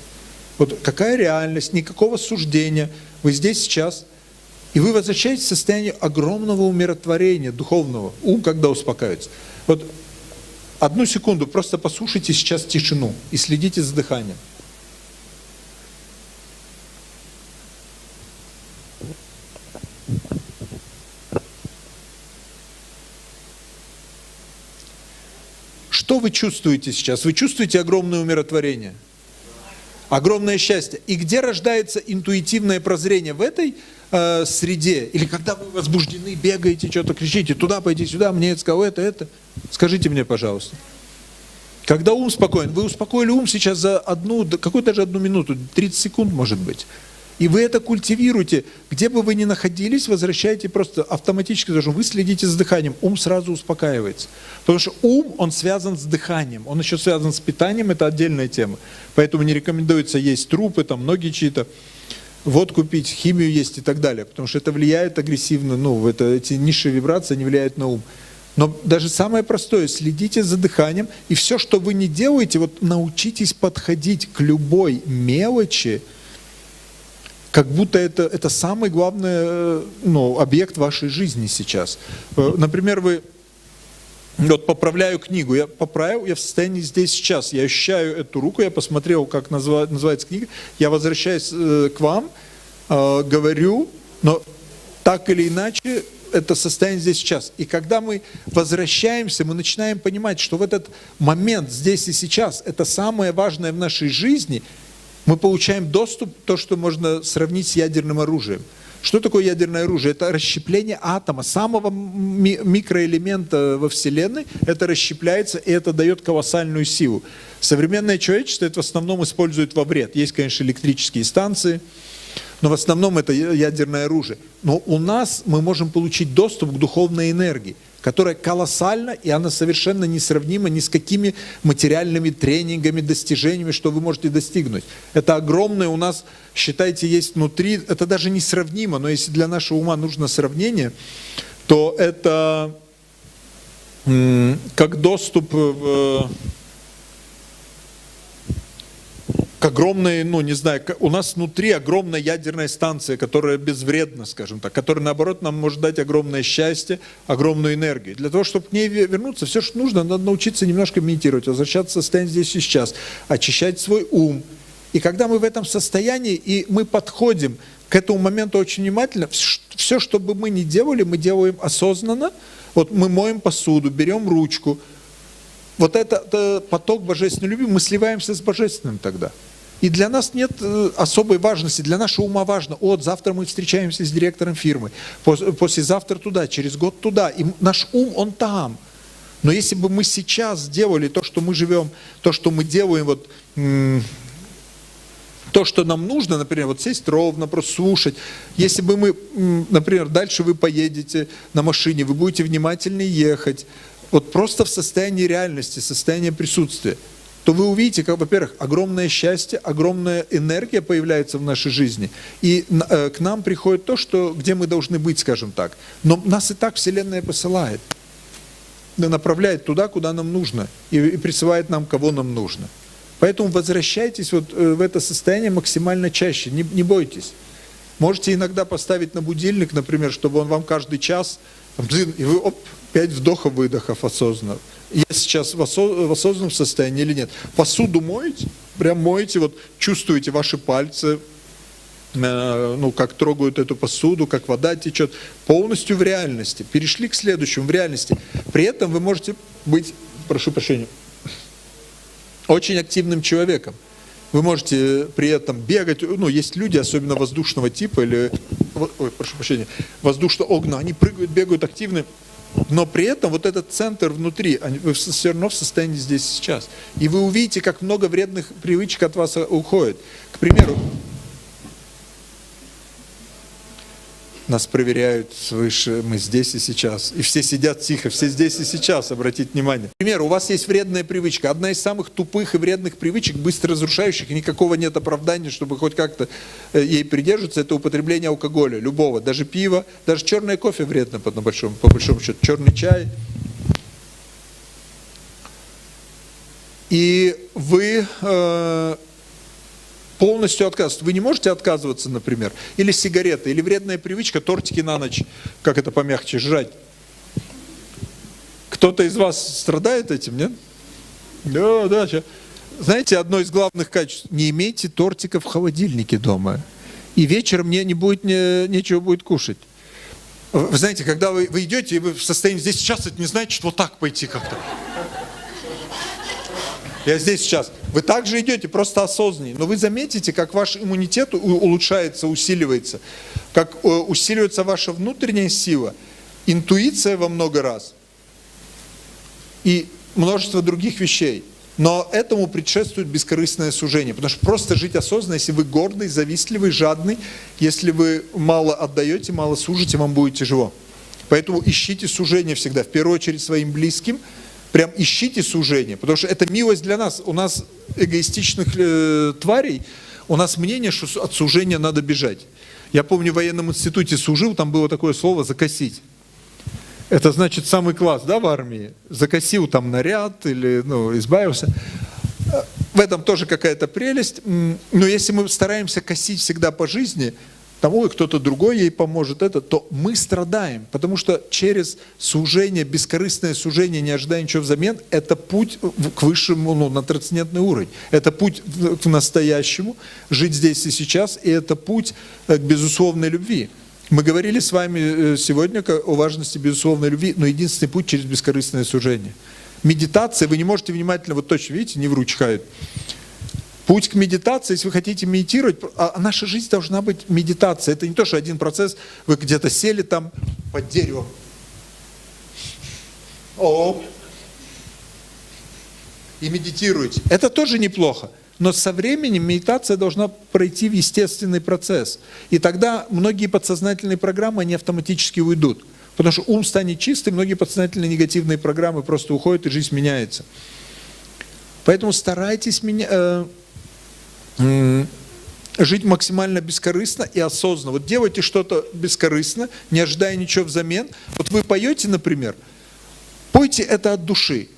Вот какая реальность, никакого суждения, вы здесь сейчас, и вы возвращаетесь в состояние огромного умиротворения духовного, ум когда успокаивается. Вот одну секунду, просто послушайте сейчас тишину и следите за дыханием. Что вы чувствуете сейчас? Вы чувствуете огромное умиротворение? Огромное счастье. И где рождается интуитивное прозрение? В этой среде? Или когда вы возбуждены, бегаете, что-то кричите, туда пойди, сюда, мне это сказал, это? Скажите мне, пожалуйста. Когда ум спокоен, вы успокоили ум сейчас за какую-то даже одну минуту, 30 секунд может быть. И вы это культивируете. Где бы вы ни находились, возвращаете просто автоматически, даже вы следите за дыханием, ум сразу успокаивается. Потому что ум, он связан с дыханием, он еще связан с питанием, это отдельная тема. Поэтому не рекомендуется есть трупы, там ноги чьи-то, водку пить, химию есть и так далее. Потому что это влияет агрессивно, эти низшие вибрации, они влияют на ум. Но даже самое простое, следите за дыханием, и все, что вы не делаете, вот научитесь подходить к любой мелочи, как будто это самый главный объект вашей жизни сейчас. Например, вот поправляю книгу, я поправил, я в состоянии здесь сейчас, я ощущаю эту руку, я посмотрел, как называется книга, я возвращаюсь к вам, говорю, но так или иначе, это состояние здесь сейчас. И когда мы возвращаемся, мы начинаем понимать, что в этот момент, здесь и сейчас, это самое важное в нашей жизни, мы получаем доступ, то, что можно сравнить с ядерным оружием. Что такое ядерное оружие? Это расщепление атома, самого микроэлемента во Вселенной, это расщепляется, и это дает колоссальную силу. Современное человечество это в основном использует во вред. Есть, конечно, электрические станции, но в основном это ядерное оружие. Но у нас мы можем получить доступ к духовной энергии, которая колоссальна, и она совершенно несравнима ни с какими материальными тренингами, достижениями, что вы можете достигнуть. Это огромное у нас, считайте, есть внутри, это даже несравнимо, но если для нашего ума нужно сравнение, то это как доступ к огромной, у нас внутри огромная ядерная станция, которая безвредна, скажем так, которая, наоборот, нам может дать огромное счастье, огромную энергию. Для того, чтобы к ней вернуться, все, что нужно, надо научиться немножко медитировать, возвращаться в состояние здесь и сейчас, очищать свой ум. И когда мы в этом состоянии, и мы подходим к этому моменту очень внимательно, все, что бы мы ни делали, мы делаем осознанно. Вот мы моем посуду, берем ручку. Вот это поток божественной любви, мы сливаемся с божественным тогда. И для нас нет особой важности, для нашего ума важно, завтра мы встречаемся с директором фирмы, послезавтра туда, через год туда, и наш ум, он там. Но если бы мы сейчас сделали то, что мы живем, то, что мы делаем, то, что нам нужно, например, сесть ровно, просто слушать. Если бы мы, например, дальше вы поедете на машине, вы будете внимательнее ехать, просто в состоянии реальности, состоянии присутствия, то вы увидите, как, во-первых, огромное счастье, огромная энергия появляется в нашей жизни, и к нам приходит то, где мы должны быть, скажем так. Но нас и так Вселенная посылает, направляет туда, куда нам нужно, и присылает нам, кого нам нужно. Поэтому возвращайтесь в это состояние максимально чаще, не бойтесь. Можете иногда поставить на будильник, например, чтобы он вам каждый час, и вы 5 вдохов-выдохов осознанно. Я сейчас в осознанном состоянии или нет. Посуду моете, прям моете, чувствуете ваши пальцы, как трогают эту посуду, как вода течет, полностью в реальности. Перешли к следующему, в реальности. При этом вы можете быть, прошу прощения, очень активным человеком. Вы можете при этом бегать, есть люди, особенно воздушного типа, или, прошу прощения, воздушно-огненного, они прыгают, бегают активны. Но при этом вот этот центр внутри, вы все равно в состоянии здесь и сейчас. И вы увидите, как много вредных привычек от вас уходит. К примеру, нас проверяют свыше, мы здесь и сейчас. И все сидят тихо, все здесь и сейчас, обратите внимание. К примеру, у вас есть вредная привычка. Одна из самых тупых и вредных привычек, быстро разрушающих, и никакого нет оправдания, чтобы хоть как-то ей придерживаться, это употребление алкоголя, любого. Даже пива, даже черный кофе вредно, по большому счету, черный чай. И вы полностью отказываться. Вы не можете отказываться, например. Или сигареты, или вредная привычка, тортики на ночь, как это помягче, жрать. Кто-то из вас страдает этим, нет? Да. Знаете, одно из главных качеств. Не имейте тортика в холодильнике дома. И вечером мне не будет, нечего будет кушать. Вы знаете, когда вы идете, и вы в состоянии здесь сейчас, это не значит, что вот так пойти как-то. Я здесь сейчас. Вы также идете, просто осознаннее. Но вы заметите, как ваш иммунитет улучшается, усиливается. Как усиливается ваша внутренняя сила, интуиция во много раз. И множество других вещей. Но этому предшествует бескорыстное сужение. Потому что просто жить осознанно, если вы гордый, завистливый, жадный, если вы мало отдаете, мало служите, вам будет тяжело. Поэтому ищите сужение всегда. В первую очередь своим близким. Прям ищите сужение, потому что это милость для нас. У нас эгоистичных тварей, у нас мнение, что от сужения надо бежать. Я помню, в военном институте служил, там было такое слово «закосить». Это значит самый класс, да, в армии? Закосил там наряд или избавился. В этом тоже какая-то прелесть. Но если мы стараемся косить всегда по жизни, там, кто-то другой ей поможет, то мы страдаем, потому что через сужение, бескорыстное сужение, не ожидая ничего взамен, это путь к высшему, на трансцендентный уровень. Это путь к настоящему, жить здесь и сейчас, и это путь к безусловной любви. Мы говорили с вами сегодня о важности безусловной любви, но единственный путь через бескорыстное сужение. Медитация, вы не можете внимательно, вот точно, видите, не вручхают. Путь к медитации, если вы хотите медитировать, а наша жизнь должна быть медитацией. Это не то, что один процесс, вы где-то сели там под деревом. И медитируете. Это тоже неплохо. Но со временем медитация должна пройти в естественный процесс. И тогда многие подсознательные программы, они автоматически уйдут. Потому что ум станет чистым, многие подсознательные негативные программы просто уходят, и жизнь меняется. Поэтому старайтесь жить максимально бескорыстно и осознанно. Вот делайте что-то бескорыстно, не ожидая ничего взамен. Вот вы поете, например, пойте это от души.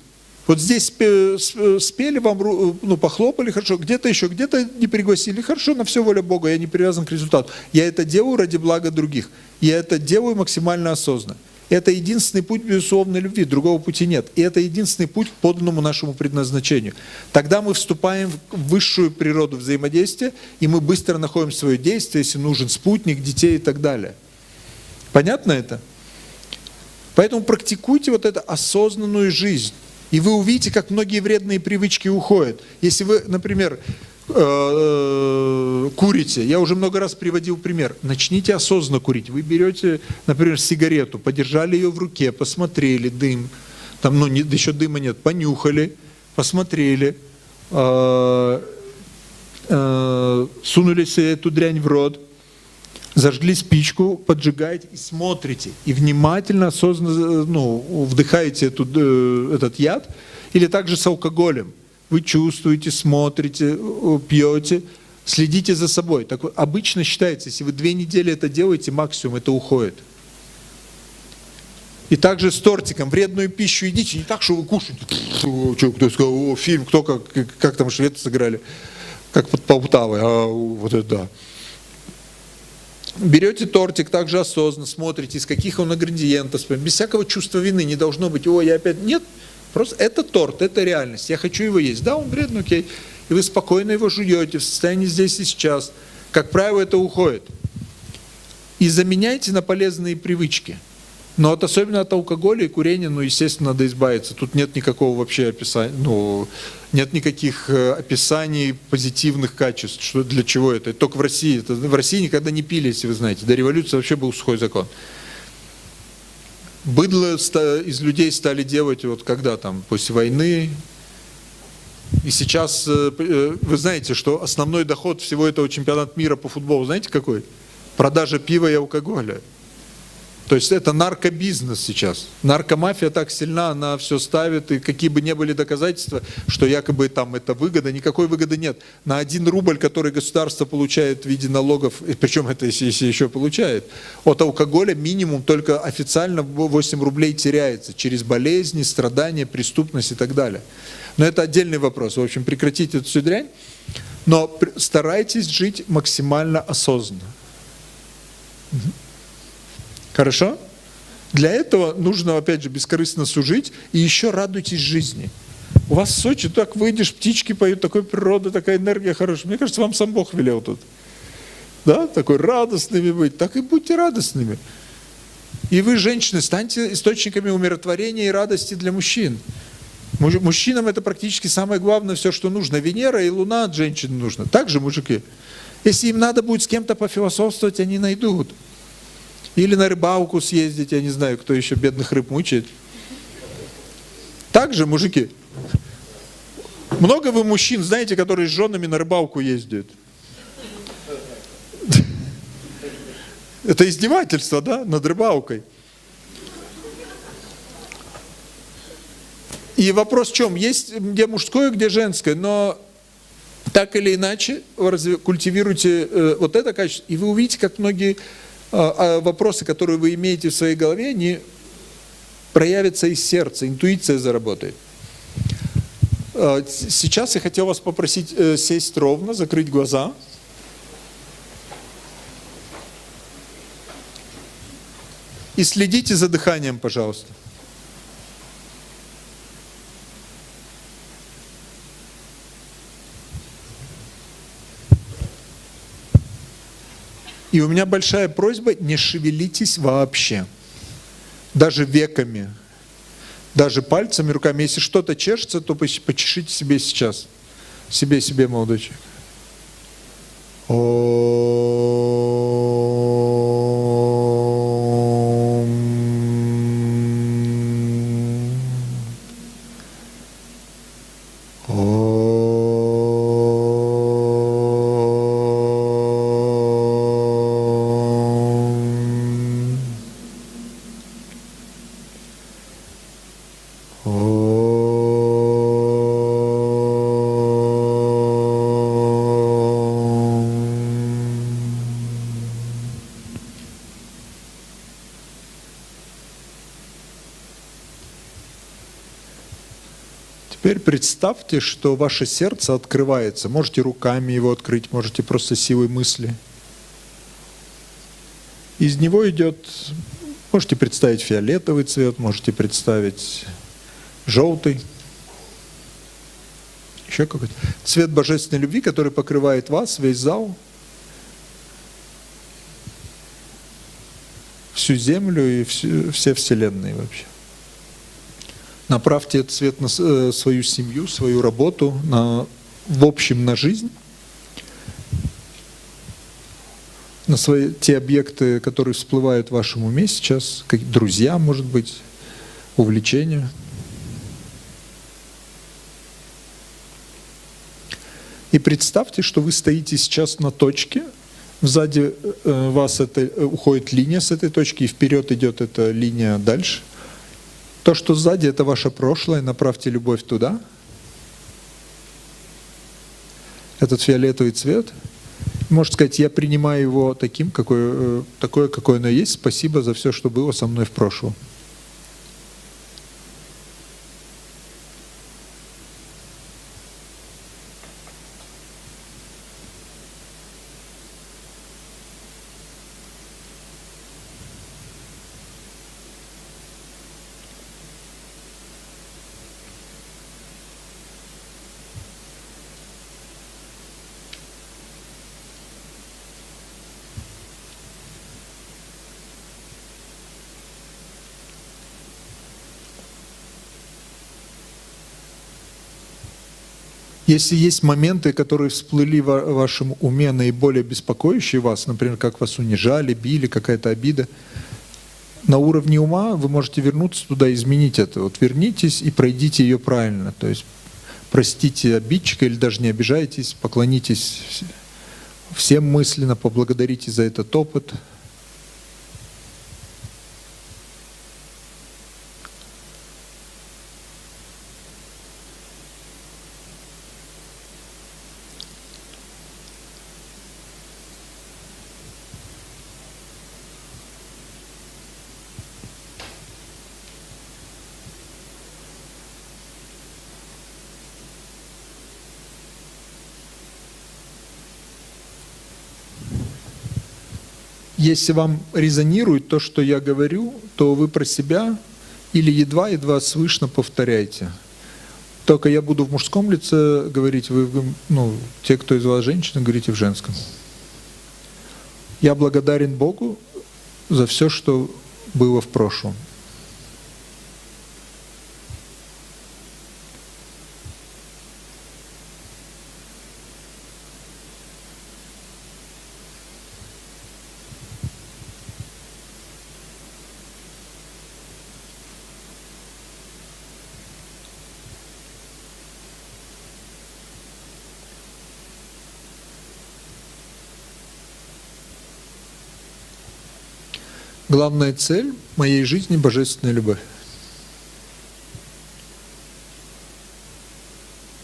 Вот здесь спели вам, похлопали, хорошо, где-то еще, где-то не пригласили, хорошо, на все воля Бога, я не привязан к результату. Я это делаю ради блага других. Я это делаю максимально осознанно. Это единственный путь безусловной любви, другого пути нет. И это единственный путь к подлинному нашему предназначению. Тогда мы вступаем в высшую природу взаимодействия, и мы быстро находим свое действие, если нужен спутник, детей и так далее. Понятно это? Поэтому практикуйте вот эту осознанную жизнь. И вы увидите, как многие вредные привычки уходят. Если вы, например, курите, я уже много раз приводил пример, начните осознанно курить. Вы берете, например, сигарету, подержали ее в руке, посмотрели дым, там, еще дыма нет, понюхали, посмотрели, сунули себе эту дрянь в рот, зажгли спичку, поджигаете и смотрите. И внимательно, осознанно вдыхаете этот яд. Или также с алкоголем. Вы чувствуете, смотрите, пьете, следите за собой. Так вот, обычно считается, если вы 2 недели это делаете, максимум это уходит. И также с тортиком. Вредную пищу едите, не так, что вы кушаете. Кто сказал, фильм, кто как там шведы сыграли, как под Полтавой. Вот это да. Берете тортик, также осознанно смотрите, из каких он ингредиентов, без всякого чувства вины, не должно быть, я опять... Нет, просто это торт, это реальность, я хочу его есть. Да, он вредный, окей. И вы спокойно его жуете, в состоянии здесь и сейчас. Как правило, это уходит. И заменяйте на полезные привычки. Но особенно от алкоголя и курения, естественно, надо избавиться. Тут нет никакого вообще описания, нет никаких описаний позитивных качеств. Для чего это? Это только в России. В России никогда не пили, если вы знаете. До революции вообще был сухой закон. Быдло из людей стали делать вот когда там, после войны. И сейчас вы знаете, что основной доход всего этого чемпионата мира по футболу, знаете какой? Продажа пива и алкоголя. То есть это наркобизнес сейчас. Наркомафия так сильна, она все ставит, и какие бы ни были доказательства, что якобы там это выгода, никакой выгоды нет. На 1 рубль, который государство получает в виде налогов, и причем это если еще получает, от алкоголя минимум только официально 8 рублей теряется через болезни, страдания, преступность и так далее. Но это отдельный вопрос. В общем, прекратите эту всю дрянь, но старайтесь жить максимально осознанно. Хорошо? Для этого нужно, опять же, бескорыстно служить и еще радуйтесь жизни. У вас в Сочи так выйдешь, птички поют, такая природа, такая энергия хорошая. Мне кажется, вам сам Бог велел тут. Да? Такой радостными быть. Так и будьте радостными. И вы, женщины, станьте источниками умиротворения и радости для мужчин. Мужчинам это практически самое главное, все, что нужно. Венера и Луна от женщин нужно. Также мужики. Если им надо будет с кем-то пофилософствовать, они найдут. Или на рыбалку съездить, я не знаю, кто еще бедных рыб мучает. Так же, мужики. Много вы мужчин знаете, которые с женами на рыбалку ездят? Это издевательство, да, над рыбалкой. И вопрос в чем? Есть где мужское, где женское, но так или иначе культивируйте вот это качество, и вы увидите, как многие вопросы, которые вы имеете в своей голове, они проявятся из сердца, интуиция заработает. Сейчас я хотел вас попросить сесть ровно, закрыть глаза. И следите за дыханием, пожалуйста. И у меня большая просьба, не шевелитесь вообще. Даже веками, даже пальцами, руками. Если что-то чешется, то почешите себе сейчас. Себе, молодой человек. Теперь представьте, что ваше сердце открывается. Можете руками его открыть, можете просто силой мысли. Из него идет, можете представить фиолетовый цвет, можете представить желтый, еще какой-то. Цвет божественной любви, который покрывает вас, весь зал, всю землю и все вселенные вообще. Направьте этот свет на свою семью, свою работу, в общем на жизнь, на те объекты, которые всплывают в вашем уме сейчас, как друзья, может быть, увлечения. И представьте, что вы стоите сейчас на точке, сзади вас уходит линия с этой точки, и вперед идет эта линия дальше. То, что сзади, это ваше прошлое, направьте любовь туда. Этот фиолетовый цвет. Можете сказать, я принимаю его таким, такое, какое оно есть. Спасибо за все, что было со мной в прошлом. Если есть моменты, которые всплыли в вашем уме, наиболее беспокоящие вас, например, как вас унижали, били, какая-то обида, на уровне ума вы можете вернуться туда и изменить это. Вот вернитесь и пройдите ее правильно. То есть простите обидчика или даже не обижайтесь, поклонитесь всем мысленно, поблагодарите за этот опыт. Если вам резонирует то, что я говорю, то вы про себя или едва-едва слышно повторяйте. Только я буду в мужском лице говорить, те, кто из вас женщины, говорите в женском. Я благодарен Богу за все, что было в прошлом. Главная цель моей жизни — божественная любовь.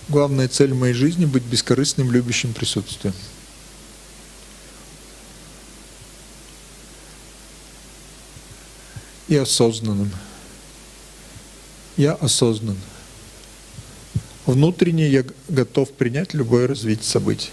Главная цель моей жизни — быть бескорыстным, любящим присутствием. И осознанным. Я осознан. Внутренне я готов принять любое развитие событий.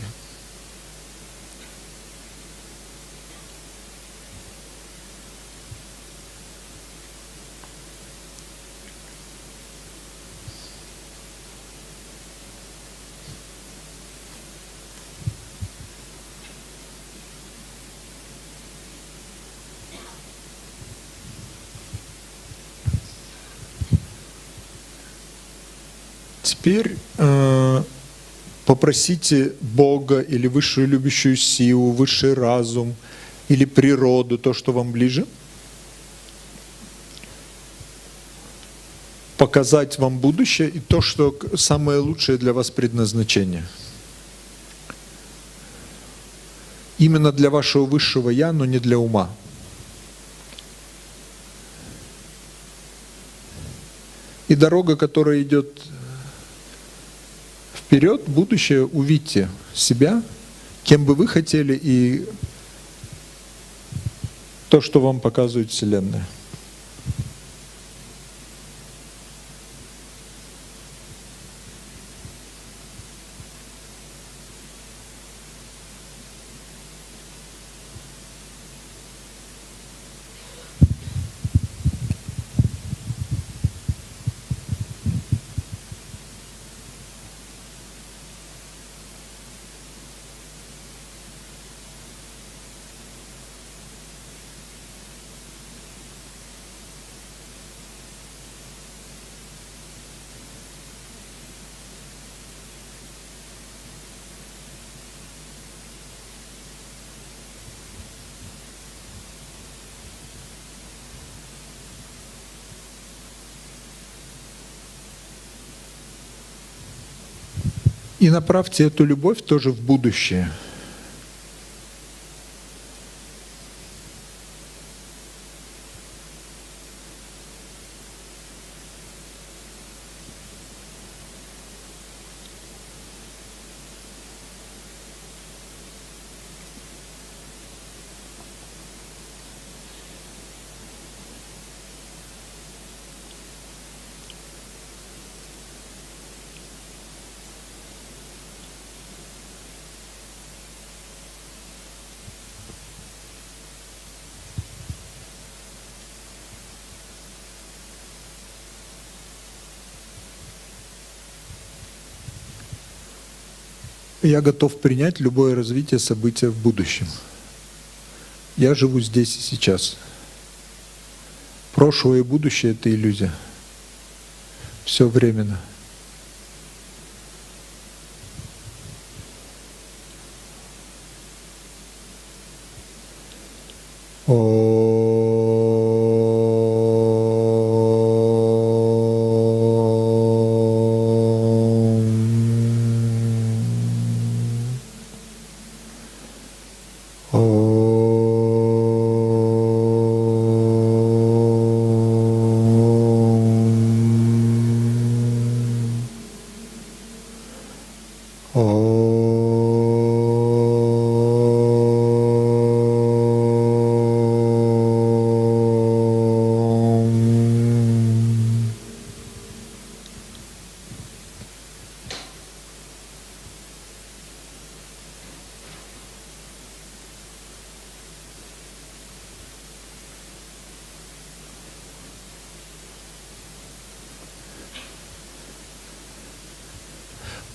Теперь попросите Бога или высшую любящую силу, высший разум или природу, то, что вам ближе, показать вам будущее и то, что самое лучшее для вас предназначение. Именно для вашего высшего «я», но не для ума. И дорога, которая идет вперед, будущее, увидьте себя, кем бы вы хотели, и то, что вам показывает Вселенная. И направьте эту любовь тоже в будущее. Я готов принять любое развитие события в будущем. Я живу здесь и сейчас. Прошлое и будущее — это иллюзия. Все временно. О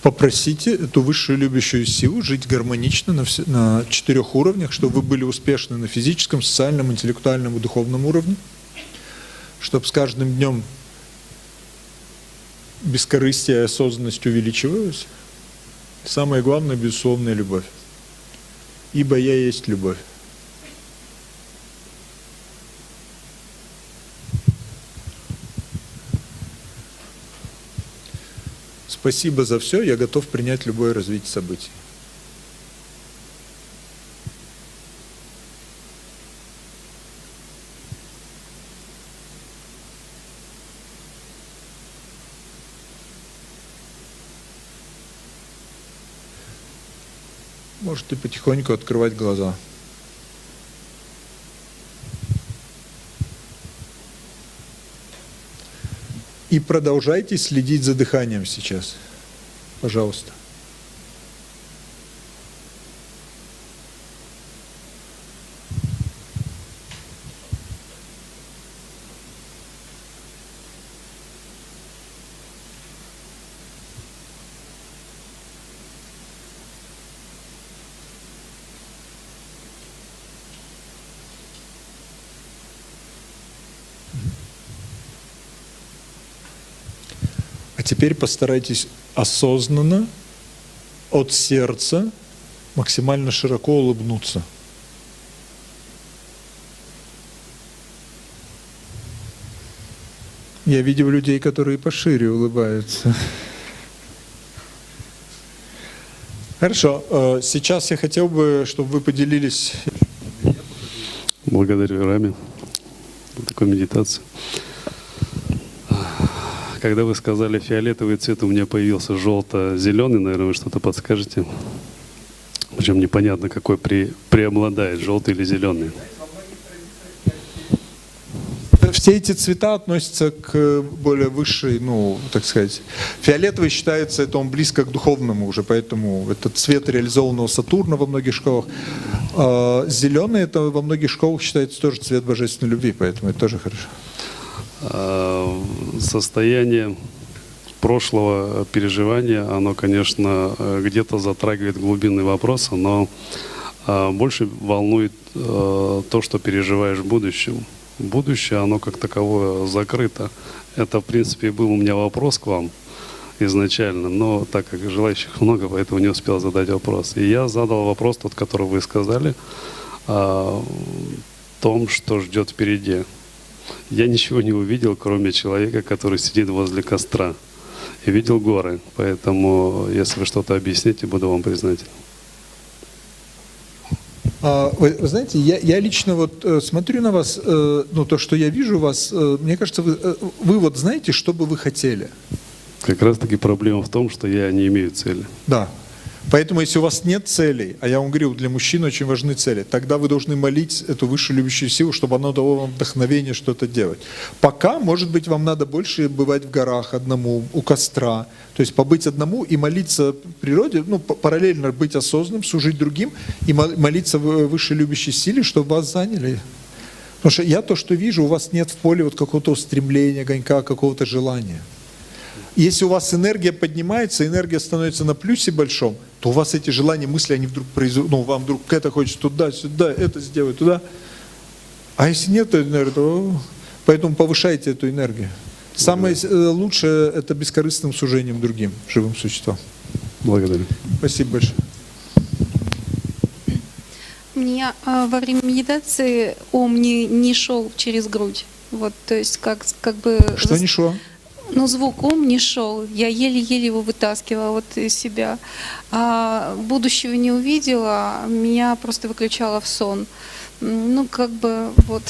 попросите эту высшую любящую силу жить гармонично на 4 уровнях, чтобы вы были успешны на физическом, социальном, интеллектуальном и духовном уровне, чтобы с каждым днем бескорыстие и осознанность увеличивалась. Самое главное, безусловная любовь. Ибо я есть любовь. Спасибо за все, я готов принять любое развитие событий. Можете потихоньку открывать глаза. И продолжайте следить за дыханием сейчас. Пожалуйста. А теперь постарайтесь осознанно, от сердца, максимально широко улыбнуться. Я видел людей, которые пошире улыбаются. Хорошо. Сейчас я хотел бы, чтобы вы поделились. Благодарю, Рами, за такую медитацию. Когда вы сказали фиолетовый цвет, у меня появился желто-зеленый, наверное, вы что-то подскажете. Причем непонятно, какой преобладает, желтый или зеленый. Все эти цвета относятся к более высшей, так сказать. Фиолетовый считается, это он близко к духовному уже, поэтому это цвет реализованного Сатурна во многих школах. Зеленый это во многих школах считается тоже цвет божественной любви, поэтому это тоже хорошо. Состояние прошлого переживания, оно, конечно, где-то затрагивает глубинные вопросы, но больше волнует то, что переживаешь в будущем. Будущее, оно как таковое закрыто. Это, в принципе, был у меня вопрос к вам изначально, но так как желающих много, поэтому не успел задать вопрос. И я задал вопрос, тот, который вы сказали, о том, что ждет впереди. Я ничего не увидел, кроме человека, который сидит возле костра. И видел горы. Поэтому, если вы что-то объясните, буду вам признателен. Вы знаете, я лично вот смотрю на вас, то, что я вижу у вас, мне кажется, вы вот знаете, что бы вы хотели. Как раз таки проблема в том, что я не имею цели. Да. Поэтому, если у вас нет целей, а я вам говорил, для мужчин очень важны цели, тогда вы должны молить эту высшую любящую силу, чтобы она дала вам вдохновение что-то делать. Пока, может быть, вам надо больше бывать в горах одному, у костра, то есть побыть одному и молиться природе, параллельно быть осознанным, служить другим и молиться высшей любящей силе, чтобы вас заняли. Потому что я то, что вижу, у вас нет в поле вот какого-то устремления, огонька, какого-то желания. Если у вас энергия поднимается, энергия становится на плюсе большом, то у вас эти желания, мысли, они вдруг произойдут, вам вдруг это хочется туда, сюда, это сделать, туда. А если нет энергии, то поэтому повышайте эту энергию. Самое лучшее – это бескорыстным служением другим живым существам. Благодарю. Спасибо большое. У меня во время медитации ум не шел через грудь. Вот, то есть как бы... Что не шло? Звук ум не шел. Я еле-еле его вытаскивала вот из себя. Будущего не увидела, меня просто выключало в сон. Вот.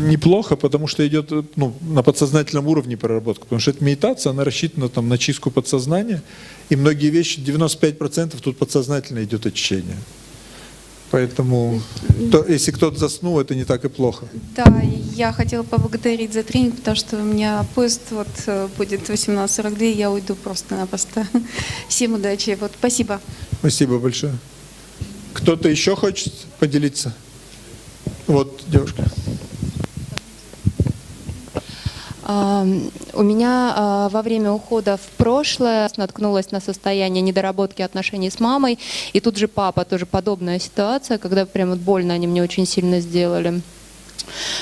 Неплохо, потому что идет на подсознательном уровне проработка. Потому что эта медитация, она рассчитана на чистку подсознания. И многие вещи, 95% тут подсознательно идет очищение. Поэтому, если кто-то заснул, это не так и плохо. Да, я хотела поблагодарить за тренинг, потому что у меня поезд будет 18:42, я уйду просто-напросто. Всем удачи. Спасибо. Спасибо большое. Кто-то еще хочет поделиться? Вот, девушка. У меня во время ухода в прошлое наткнулась на состояние недоработки отношений с мамой, и тут же папа, тоже подобная ситуация, когда прям вот больно они мне очень сильно сделали.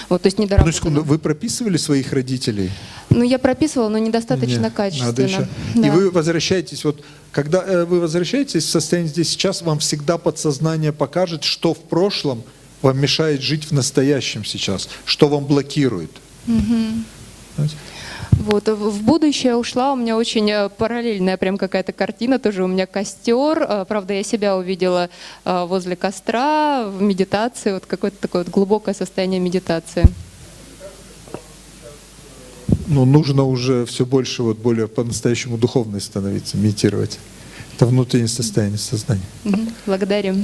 Вот, то есть Ну, недоработка. секунду, вы прописывали своих родителей? Ну, я прописывала, но недостаточно Нет, качественно. надо еще. Да. И вы возвращаетесь, вот когда вы возвращаетесь в состояние здесь сейчас, вам всегда подсознание покажет, что в прошлом вам мешает жить в настоящем сейчас, что вам блокирует. Знаете? Вот, в будущее ушла у меня очень параллельная прям какая-то картина, тоже у меня костер, правда, я себя увидела возле костра, в медитации, вот какое-то такое вот глубокое состояние медитации. Ну, нужно уже все больше, вот более по-настоящему духовной становиться, медитировать. Это внутреннее состояние сознания. Благодарю.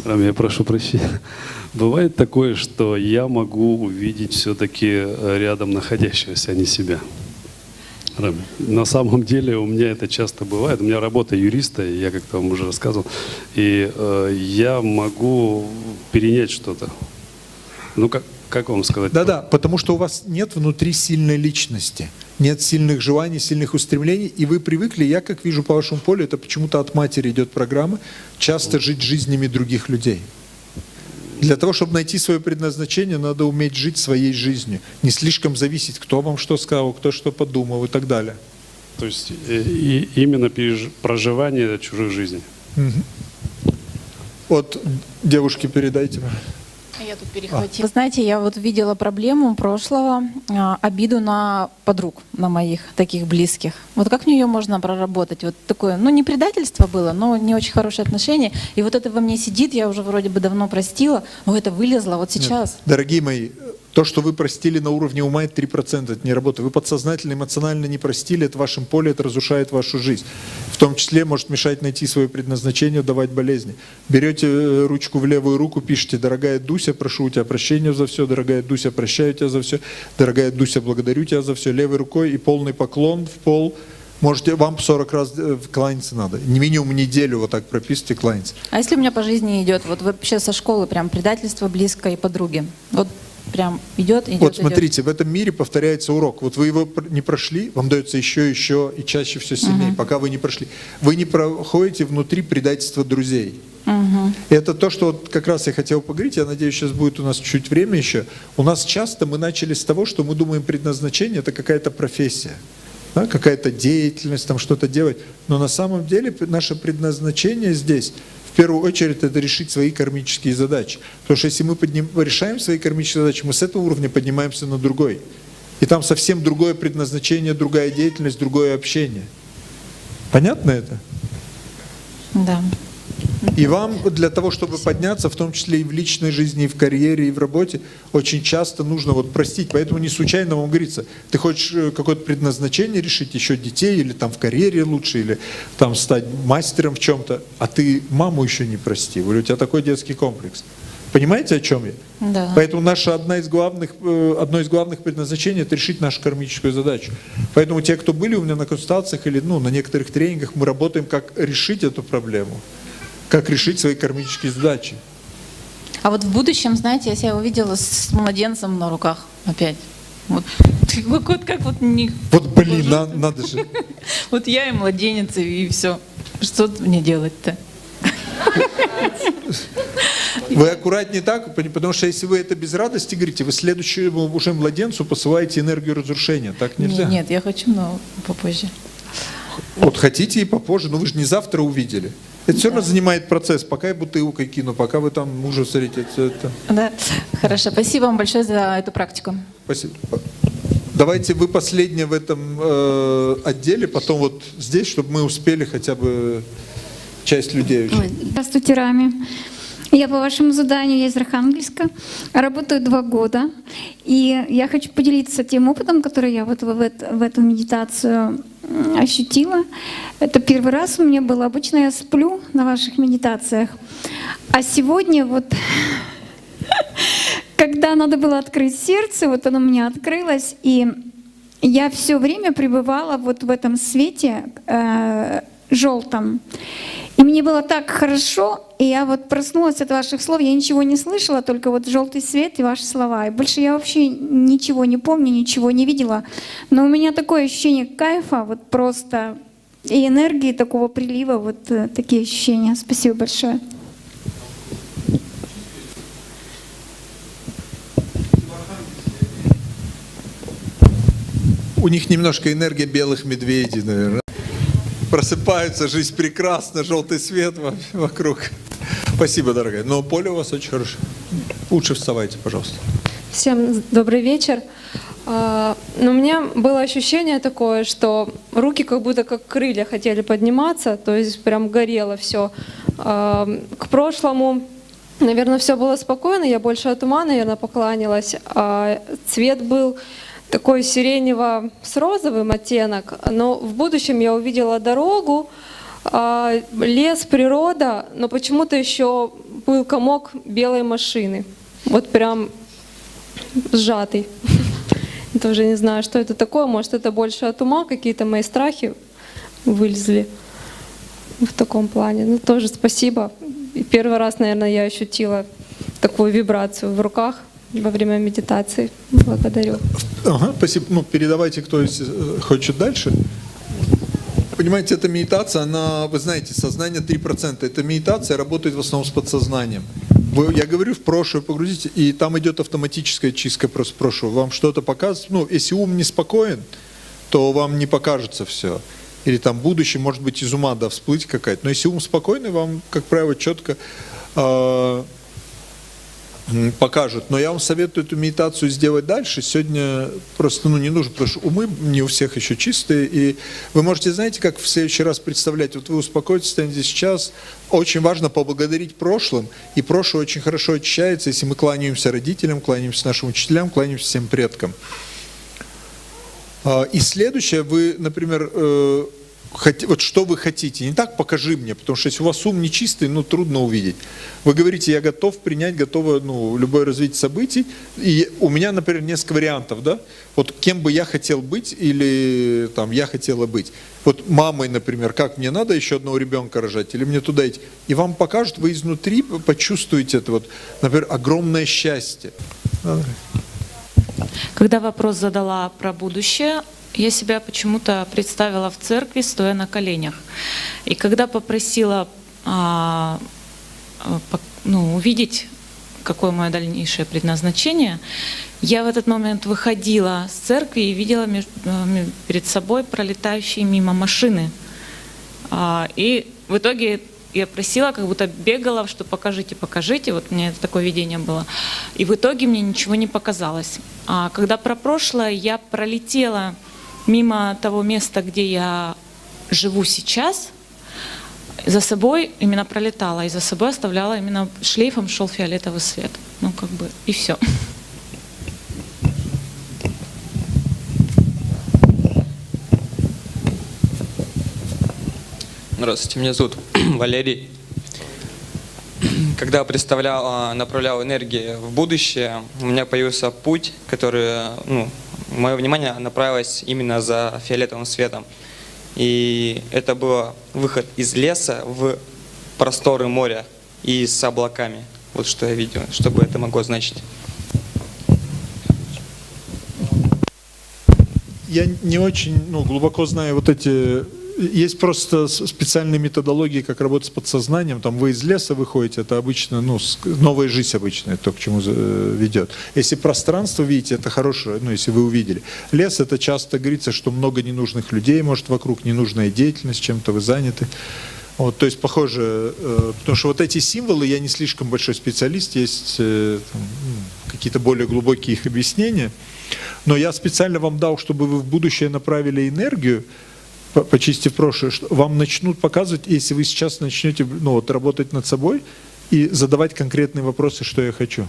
Рам, я прошу прощения. Бывает такое, что я могу увидеть все-таки рядом находящегося, а не себя. Рам, на самом деле у меня это часто бывает. У меня работа юриста, я как-то вам уже рассказывал. И я могу перенять что-то. Ну, как вам сказать? Да-да, потому что у вас нет внутри сильной личности, нет сильных желаний, сильных устремлений, и вы привыкли, я как вижу по вашему полю, это почему-то от матери идет программа, часто жить жизнями других людей. Для того, чтобы найти свое предназначение, надо уметь жить своей жизнью, не слишком зависеть, кто вам что сказал, кто что подумал и так далее. То есть именно проживание чужой жизни. Вот девушке передайте. Я тут перехватила. Вы знаете, я вот видела проблему прошлого, обиду на подруг, на моих таких близких. Вот как мне ее можно проработать? Вот такое, ну не предательство было, но не очень хорошие отношения. И вот это во мне сидит, я уже вроде бы давно простила, но это вылезло вот сейчас. Нет. Дорогие мои, то, что вы простили на уровне ума, это 3%, это не работает. Вы подсознательно, эмоционально не простили, это в вашем поле, это разрушает вашу жизнь. В том числе может мешать найти свое предназначение, давать болезни. Берете ручку в левую руку, пишите: «Дорогая Дуся, прошу у тебя прощения за все, дорогая Дуся, прощаю тебя за все, дорогая Дуся, благодарю тебя за все», левой рукой и полный поклон в пол. Можете, вам 40 раз кланяться надо. Не минимум неделю вот так прописывайте, кланяться. А если у меня по жизни идет, вот вообще со школы прям предательство близкой подруги, вот прям идет. Вот смотрите, в этом мире повторяется урок. Вот вы его не прошли, вам дается еще и чаще все сильнее, пока вы не прошли. Вы не проходите внутри предательства друзей. И это то, что вот как раз я хотел поговорить, я надеюсь, сейчас будет у нас чуть время еще. У нас часто мы начали с того, что мы думаем, предназначение — это какая-то профессия, да, какая-то деятельность, там что-то делать. Но на самом деле наше предназначение здесь в первую очередь это решить свои кармические задачи. Потому что если мы решаем свои кармические задачи, мы с этого уровня поднимаемся на другой. И там совсем другое предназначение, другая деятельность, другое общение. Понятно это? Да. И вам для того, чтобы подняться, в том числе и в личной жизни, и в карьере, и в работе, очень часто нужно вот простить. Поэтому не случайно вам говорится, ты хочешь какое-то предназначение решить, еще детей, или там в карьере лучше, или там стать мастером в чем-то, а ты маму еще не простил, или у тебя такой детский комплекс. Понимаете, о чем я? Да. Поэтому одно из главных предназначений — это решить нашу кармическую задачу. Поэтому те, кто были у меня на консультациях или на некоторых тренингах, мы работаем, как решить эту проблему, как решить свои кармические задачи. А вот в будущем, знаете, я себя увидела с младенцем на руках опять. Вот как вот не... Вот блин, надо же. Вот я и младенец, и все. Что мне делать-то? Вы аккуратнее так, потому что если вы это без радости говорите, вы следующему уже младенцу посылаете энергию разрушения. Так нельзя. Нет, я хочу, но попозже. Вот хотите и попозже, но вы же не завтра увидели. Это все равно занимает процесс, пока я бутылкой кину, пока вы там мужа встретите. Да, хорошо. Спасибо вам большое за эту практику. Спасибо. Давайте вы последние в этом отделе, потом вот здесь, чтобы мы успели хотя бы часть людей. Здравствуйте, Рами. Я по вашему заданию, я из Архангельска, работаю 2 года. И я хочу поделиться тем опытом, который я вот в эту медитацию ощутила. Это первый раз у меня было. Обычно я сплю на ваших медитациях. А сегодня вот, когда надо было открыть сердце, вот оно у меня открылось, и я все время пребывала вот в этом свете желтом. И мне было так хорошо, и я вот проснулась от ваших слов, я ничего не слышала, только вот желтый свет и ваши слова. И больше я вообще ничего не помню, ничего не видела. Но у меня такое ощущение кайфа, вот просто, и энергии, такого прилива, вот такие ощущения. Спасибо большое. У них немножко энергия белых медведей, наверное. Просыпаются, жизнь прекрасна, желтый свет вокруг. Спасибо, дорогая. Но поле у вас очень хорошее. Лучше вставайте, пожалуйста. Всем добрый вечер. Но у меня было ощущение такое, что руки как будто как крылья хотели подниматься, то есть прям горело все. К прошлому, наверное, все было спокойно, я больше от ума, наверное, покланялась. Цвет был такой сиренево с розовым оттенок, но в будущем я увидела дорогу, лес, природа, но почему-то еще был комок белой машины, вот прям сжатый. Тоже не знаю, что это такое, может это больше от ума, какие-то мои страхи вылезли в таком плане. Ну тоже спасибо. И первый раз, наверное, я ощутила такую вибрацию в руках во время медитации. Благодарю. Ага, спасибо. Ну, передавайте, кто хочет дальше. Понимаете, эта медитация, она, вы знаете, сознание 3%. Эта медитация работает в основном с подсознанием. Я говорю, в прошлое погрузите, и там идет автоматическая чистка просто прошлого. Вам что-то показывает. Ну, если ум неспокоен, то вам не покажется все. Или там будущее, может быть, из ума, да, всплыть какая-то. Но если ум спокойный, вам, как правило, четко покажут. Но я вам советую эту медитацию сделать дальше. Сегодня просто не нужно, потому что умы не у всех еще чистые. И вы можете, знаете, как в следующий раз представлять, вот вы успокоитесь, станете сейчас. Очень важно поблагодарить прошлым. И прошлое очень хорошо очищается, если мы кланяемся родителям, кланяемся нашим учителям, кланяемся всем предкам. И следующее, вы, например, вот что вы хотите, не так покажи мне, потому что если у вас ум нечистый, ну трудно увидеть. Вы говорите, я готов принять, готова, любое развитие событий. И у меня, например, несколько вариантов, да, вот кем бы я хотел быть или там я хотела быть. Вот мамой, например, как мне надо еще одного ребенка рожать или мне туда идти. И вам покажут, вы изнутри почувствуете это вот, например, огромное счастье. Когда вопрос задала про будущее, я себя почему-то представила в церкви, стоя на коленях. И когда попросила увидеть, какое мое дальнейшее предназначение, я в этот момент выходила с церкви и видела перед собой пролетающие мимо машины. И в итоге я просила, как будто бегала, что покажите, покажите. Вот у меня такое видение было. И в итоге мне ничего не показалось. А когда про прошлое, я пролетела мимо того места, где я живу сейчас, за собой именно пролетала, и за собой оставляла именно шлейфом шел фиолетовый свет. Ну, как бы, и все. Здравствуйте, меня зовут Валерий. Когда направлял энергию в будущее, у меня появился путь, который, мое внимание направилось именно за фиолетовым светом. И это был выход из леса в просторы моря и с облаками. Вот что я видел, что бы это могло значить. Я не очень глубоко знаю вот эти... Есть просто специальные методологии, как работать с подсознанием. Там вы из леса выходите, это обычно, новая жизнь обычная, то, к чему ведет. Если пространство видите, это хорошее, если вы увидели. Лес, это часто говорится, что много ненужных людей, может, вокруг, ненужная деятельность, чем-то вы заняты. Вот, то есть, похоже, потому что вот эти символы, я не слишком большой специалист, есть какие-то более глубокие их объяснения. Но я специально вам дал, чтобы вы в будущее направили энергию, почистив прошлое, что вам начнут показывать, если вы сейчас начнете работать над собой и задавать конкретные вопросы, что я хочу.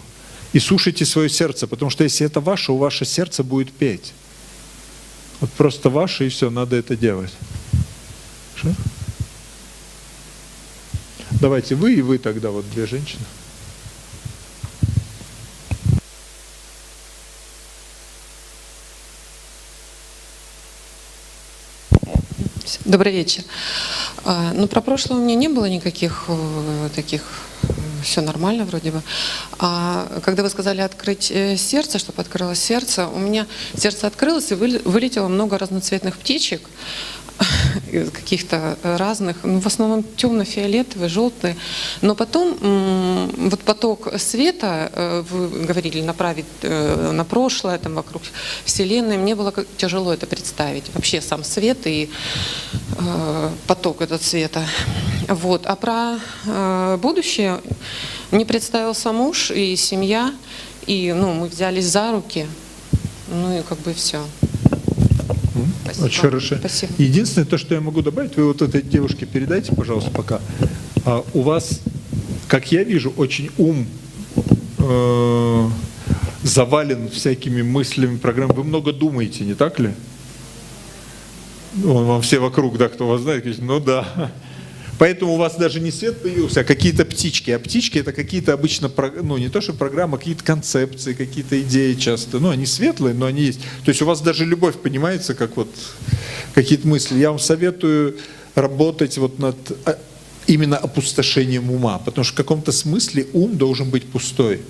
И слушайте свое сердце, потому что если это ваше, у ваше сердце будет петь. Вот просто ваше, и все, надо это делать. Что? Давайте вы и вы тогда, вот две женщины. Добрый вечер. Ну, про прошлое у меня не было никаких таких, все нормально вроде бы. А когда вы сказали открыть сердце, чтобы открылось сердце, у меня сердце открылось и вылетело много разноцветных птичек, каких-то разных, ну, в основном темно-фиолетовые, желтые. Но потом вот поток света, вы говорили, направить на прошлое, там, вокруг Вселенной, мне было тяжело это представить. Вообще сам свет и поток этот света. Вот. А про будущее мне представился муж и семья, и ну, мы взялись за руки, ну и как бы все. Спасибо. Очень хорошо. Спасибо. Единственное, то, что я могу добавить, вы вот этой девушке передайте, пожалуйста, пока. У вас, как я вижу, очень ум завален всякими мыслями, программами. Вы много думаете, не так ли? Вам все вокруг, да, кто вас знает, говорит, ну да. Поэтому у вас даже не свет появился, а какие-то птички. А птички — это какие-то обычно, ну не то что программы, а какие-то концепции, какие-то идеи часто. Ну они светлые, но они есть. То есть у вас даже любовь понимается, как вот какие-то мысли. Я вам советую работать вот над именно опустошением ума, потому что в каком-то смысле ум должен быть пустой.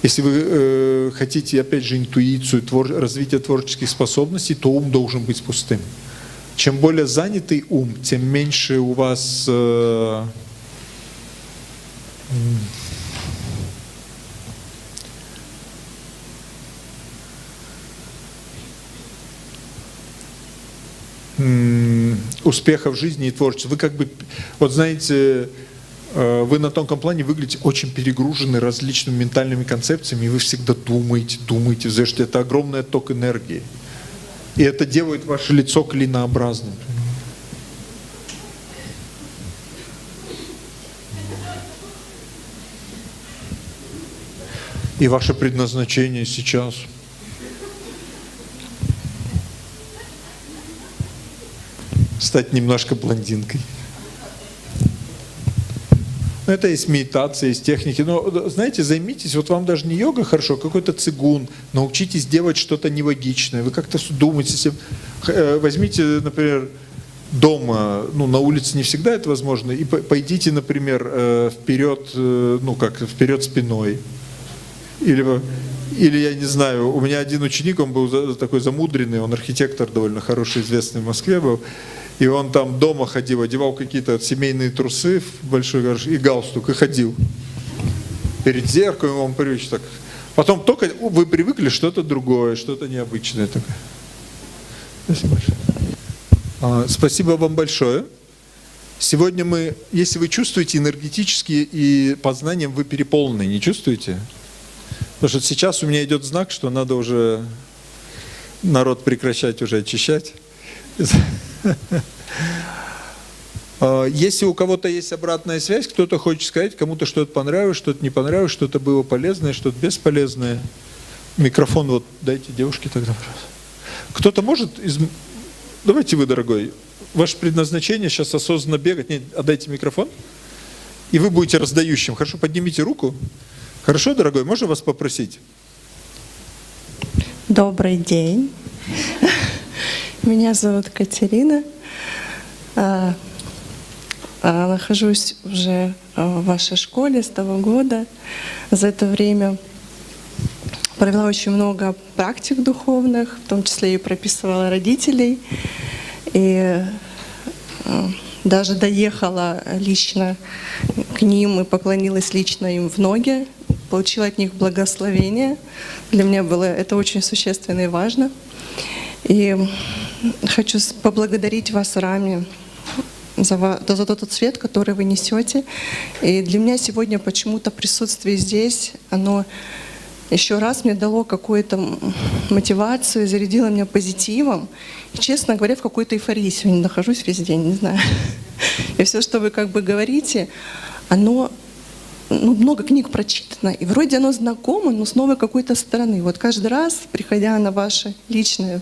Если вы хотите, опять же, интуицию, развитие творческих способностей, то ум должен быть пустым. Чем более занятый ум, тем меньше у вас успеха в жизни и творчестве. Вы как бы, вот знаете, вы на тонком плане выглядите очень перегружены различными ментальными концепциями, и вы всегда думаете, потому что это огромный отток энергии. И это делает ваше лицо клинообразным. И ваше предназначение сейчас стать немножко блондинкой. Это есть медитация, есть техники. Но, знаете, займитесь, вот вам даже не йога хорошо, а какой-то цигун. Научитесь делать что-то нелогичное. Вы как-то думаете, возьмите, например, дома, ну, на улице не всегда это возможно, и пойдите, например, вперед, ну, как, вперед спиной. Или я не знаю, у меня один ученик, он был такой замудренный, он архитектор довольно хороший, известный в Москве был. И он там дома ходил, одевал какие-то семейные трусы в большой гараж и галстук, и ходил. Перед зеркалом он привычно так. Потом только вы привыкли что-то другое, что-то необычное такое. Спасибо большое. Спасибо вам большое. Сегодня мы, если вы чувствуете энергетически и познанием, вы переполнены, не чувствуете? Потому что сейчас у меня идет знак, что надо уже народ прекращать уже очищать. Если у кого-то есть обратная связь, кто-то хочет сказать, кому-то что-то понравилось, что-то не понравилось, что-то было полезное, что-то бесполезное. Микрофон вот дайте девушке тогда. Кто-то может Давайте вы, дорогой. Ваше предназначение сейчас осознанно бегать. Нет, отдайте микрофон. И вы будете раздающим. Хорошо, поднимите руку. Хорошо, дорогой, можно вас попросить? Добрый день. Меня зовут Катерина. Нахожусь уже в вашей школе с того года. За это время провела очень много практик духовных, в том числе и прописывала родителей. И даже доехала лично к ним и поклонилась лично им в ноги. Получила от них благословение. Для меня было это очень существенно и важно. И хочу поблагодарить вас, Рами, за тот свет, который вы несете. И для меня сегодня почему-то присутствие здесь, оно еще раз мне дало какую-то мотивацию, зарядило меня позитивом. И, честно говоря, в какой-то эйфории сегодня нахожусь весь день, не знаю. И все, что вы как бы говорите, оно, ну, много книг прочитано, и вроде оно знакомо, но с новой какой-то стороны. Вот каждый раз, приходя на ваши личные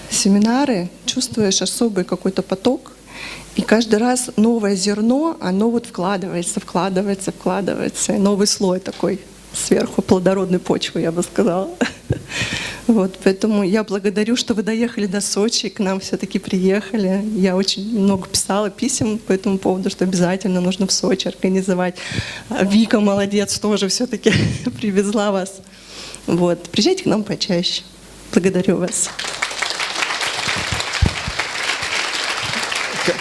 семинары, чувствуешь особый какой-то поток, и каждый раз новое зерно, оно вот вкладывается, и новый слой такой сверху плодородной почвы, я бы сказала. Вот, поэтому я благодарю, что вы доехали до Сочи, к нам все-таки приехали. Я очень много писала писем по этому поводу, что обязательно нужно в Сочи организовать. Вика молодец, тоже все-таки привезла вас. Вот, приезжайте к нам почаще. Благодарю вас.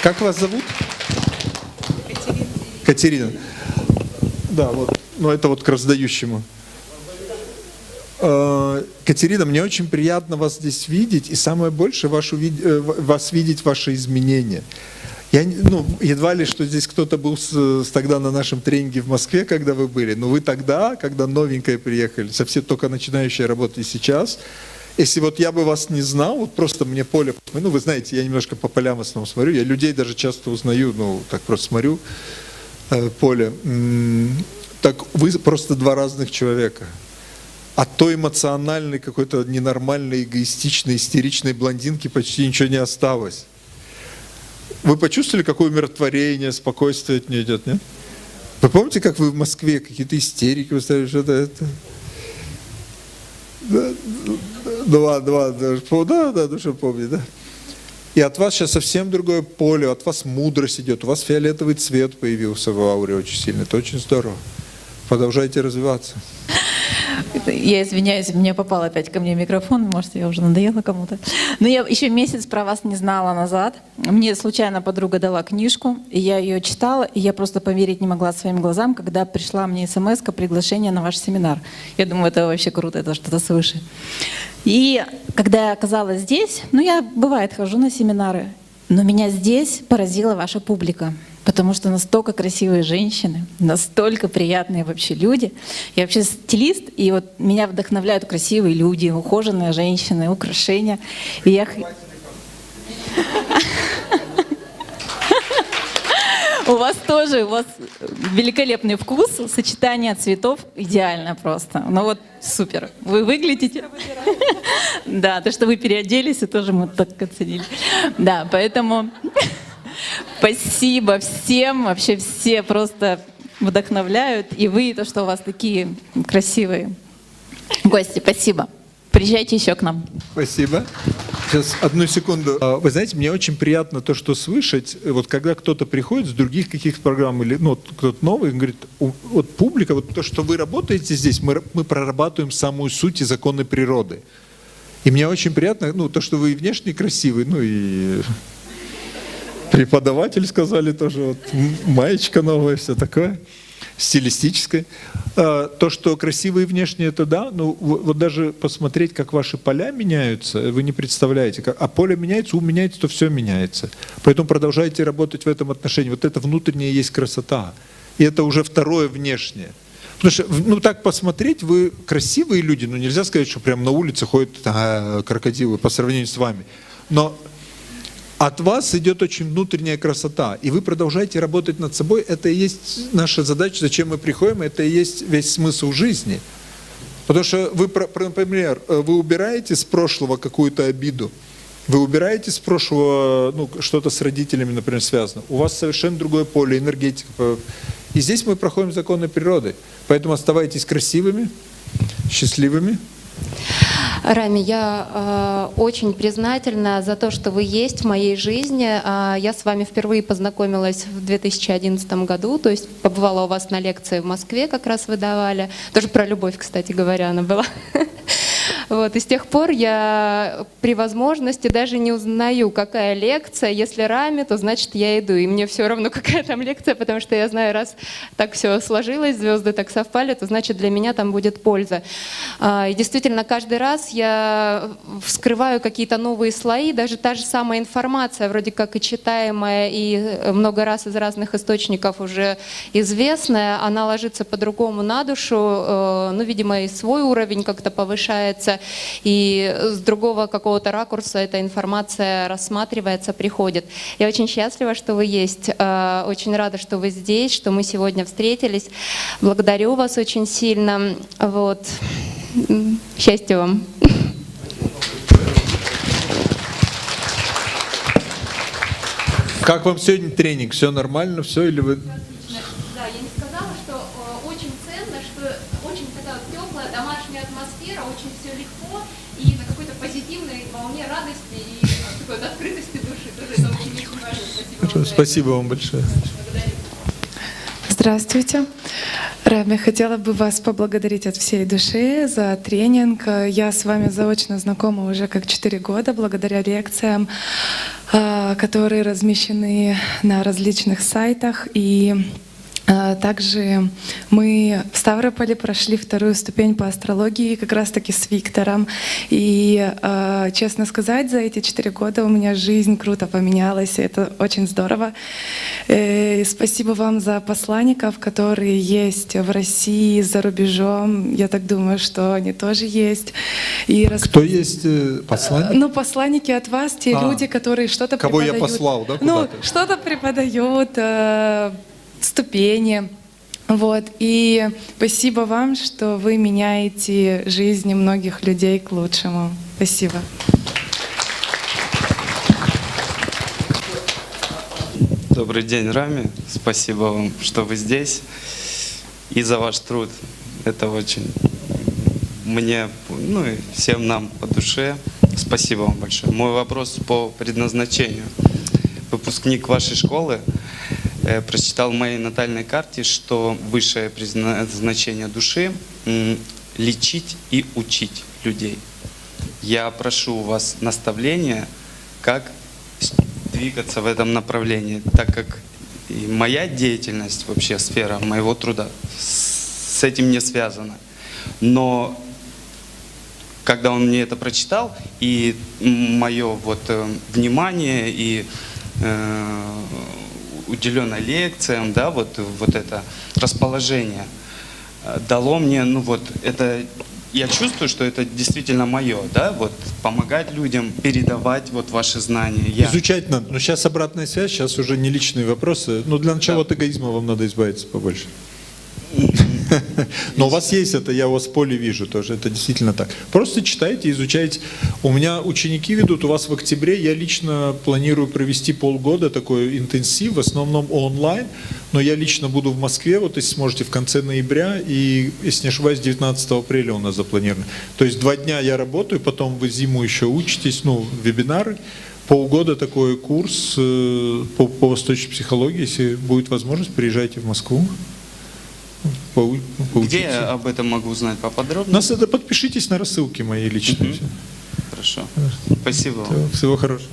Как вас зовут? Катерина. Да, вот. Ну, это вот к раздающему. Катерина, мне очень приятно вас здесь видеть, и самое большее вас видеть ваши изменения. Я, едва ли, что здесь кто-то был тогда на нашем тренинге в Москве, когда вы были, но вы тогда, когда новенькая приехали, совсем только начинающая работать и сейчас. Если вот я бы вас не знал, вот просто мне поле, вы знаете, я немножко по полям в основном смотрю, я людей даже часто узнаю, так просто смотрю, поле. Так вы просто два разных человека. От той эмоциональной, какой-то ненормальной, эгоистичной, истеричной блондинки почти ничего не осталось. Вы почувствовали, какое умиротворение, спокойствие от нее идет, нет? Вы помните, как вы в Москве какие-то истерики выставили, что-то это? Да, душа помнит, да. И от вас сейчас совсем другое поле, от вас мудрость идет, у вас фиолетовый цвет появился в ауре очень сильно, это очень здорово. Продолжайте развиваться. Я извиняюсь, у меня попал опять ко мне микрофон, может, я уже надоела кому-то. Но я еще месяц про вас не знала назад. Мне случайно подруга дала книжку, и я ее читала, и я просто поверить не могла своим глазам, когда пришла мне смс-ка, приглашение на ваш семинар. Я думаю, это вообще круто, это что-то свыше. И когда я оказалась здесь, я, бывает, хожу на семинары, но меня здесь поразила ваша публика. Потому что настолько красивые женщины, настолько приятные вообще люди. Я вообще стилист, и вот меня вдохновляют красивые люди, ухоженные женщины, украшения. И я... У вас тоже, у вас великолепный вкус, сочетание цветов идеально просто. Ну вот супер. Вы выглядите... Да, то, что вы переоделись, и тоже мы так оценили. Да, поэтому... Спасибо всем, вообще все просто вдохновляют. И вы, то, что у вас такие красивые гости. Спасибо. Приезжайте еще к нам. Спасибо. Сейчас, одну секунду. Вы знаете, мне очень приятно то, что слышать, вот когда кто-то приходит с других каких-то программ, или кто-то новый, он говорит, вот публика, вот то, что вы работаете здесь, мы прорабатываем самую суть и законы природы. И мне очень приятно, то, что вы и внешне красивый, и... Преподаватель сказали тоже, вот, маечка новая, все такое, стилистическое. То, что красивые внешне, это да, вот даже посмотреть, как ваши поля меняются, вы не представляете. А поле меняется, ум меняется, то все меняется. Поэтому продолжайте работать в этом отношении. Вот это внутреннее есть красота. И это уже второе внешнее. Потому что, так посмотреть, вы красивые люди, нельзя сказать, что прямо на улице ходят крокодилы по сравнению с вами. Но от вас идет очень внутренняя красота, и вы продолжаете работать над собой. Это и есть наша задача, зачем мы приходим, это и есть весь смысл жизни. Потому что вы, например, вы убираете с прошлого какую-то обиду, вы убираете с прошлого что-то с родителями, например, связано. У вас совершенно другое поле, энергетика. И здесь мы проходим законы природы. Поэтому оставайтесь красивыми, счастливыми. Рами, я очень признательна за то, что вы есть в моей жизни. Я с вами впервые познакомилась в 2011 году, то есть побывала у вас на лекции в Москве, как раз вы давали. Тоже про любовь, кстати говоря, она была. Вот, и с тех пор я при возможности даже не узнаю, какая лекция. Если Рами, то значит я иду. И мне все равно, какая там лекция, потому что я знаю, раз так все сложилось, звезды так совпали, то значит для меня там будет польза. И действительно, каждый раз я вскрываю какие-то новые слои, даже та же самая информация, вроде как и читаемая, и много раз из разных источников уже известная, она ложится по-другому на душу, видимо, и свой уровень как-то повышается, и с другого какого-то ракурса эта информация рассматривается, приходит. Я очень счастлива, что вы есть, очень рада, что вы здесь, что мы сегодня встретились. Благодарю вас очень сильно. Вот. Счастья вам. Как вам сегодня тренинг? Все нормально, все или вы... Да, я не сказала, что очень ценно, что очень такая теплая домашняя атмосфера, очень все легко, и позитивной волне радости и какой-то открытости души. Тоже это очень важно. Спасибо. Спасибо вам большое. Здравствуйте. Рами, хотела бы вас поблагодарить от всей души за тренинг. Я с вами заочно знакома уже как 4 года, благодаря лекциям, которые размещены на различных сайтах. И также мы в Ставрополе прошли 2-ю ступень по астрологии как раз-таки с Виктором. И, честно сказать, за эти 4 года у меня жизнь круто поменялась, и это очень здорово. И спасибо вам за посланников, которые есть в России, за рубежом. Я так думаю, что они тоже есть. И Кто есть посланник? Ну, посланники от вас, те люди, которые что-то Кого преподают. я послал, да, Ну, куда-то? что-то преподают, ступени. Вот. И спасибо вам, что вы меняете жизни многих людей к лучшему. Спасибо. Добрый день, Рами. Спасибо вам, что вы здесь и за ваш труд. Это очень мне, ну и всем нам по душе. Спасибо вам большое. Мой вопрос по предназначению. Выпускник вашей школы прочитал в моей натальной карте, что высшее предназначение души – лечить и учить людей. Я прошу у вас наставления, как двигаться в этом направлении, так как и моя деятельность, вообще сфера моего труда с этим не связана. Но когда он мне это прочитал, и мое вот внимание и уделено лекциям, да, вот это расположение дало мне, ну вот это, я чувствую, что это действительно мое, да, вот помогать людям, передавать вот ваши знания. Изучать надо. Но сейчас обратная связь, сейчас уже не личные вопросы. Ну, для начала от эгоизма вам надо избавиться побольше. Но у вас есть это, я у вас в поле вижу тоже, это действительно так. Просто читайте, изучайте. У меня ученики ведут, у вас в октябре, я лично планирую провести полгода такой интенсив, в основном онлайн, но я лично буду в Москве, вот если сможете, в конце ноября, и, если не ошибаюсь, 19 апреля у нас запланировано. То есть 2 дня я работаю, потом вы зиму еще учитесь, ну, вебинары, полгода такой курс по восточной психологии, если будет возможность, приезжайте в Москву. Где я об этом могу узнать поподробнее? Нас это подпишитесь на рассылки мои личные. Хорошо. Спасибо вам. Всего хорошего.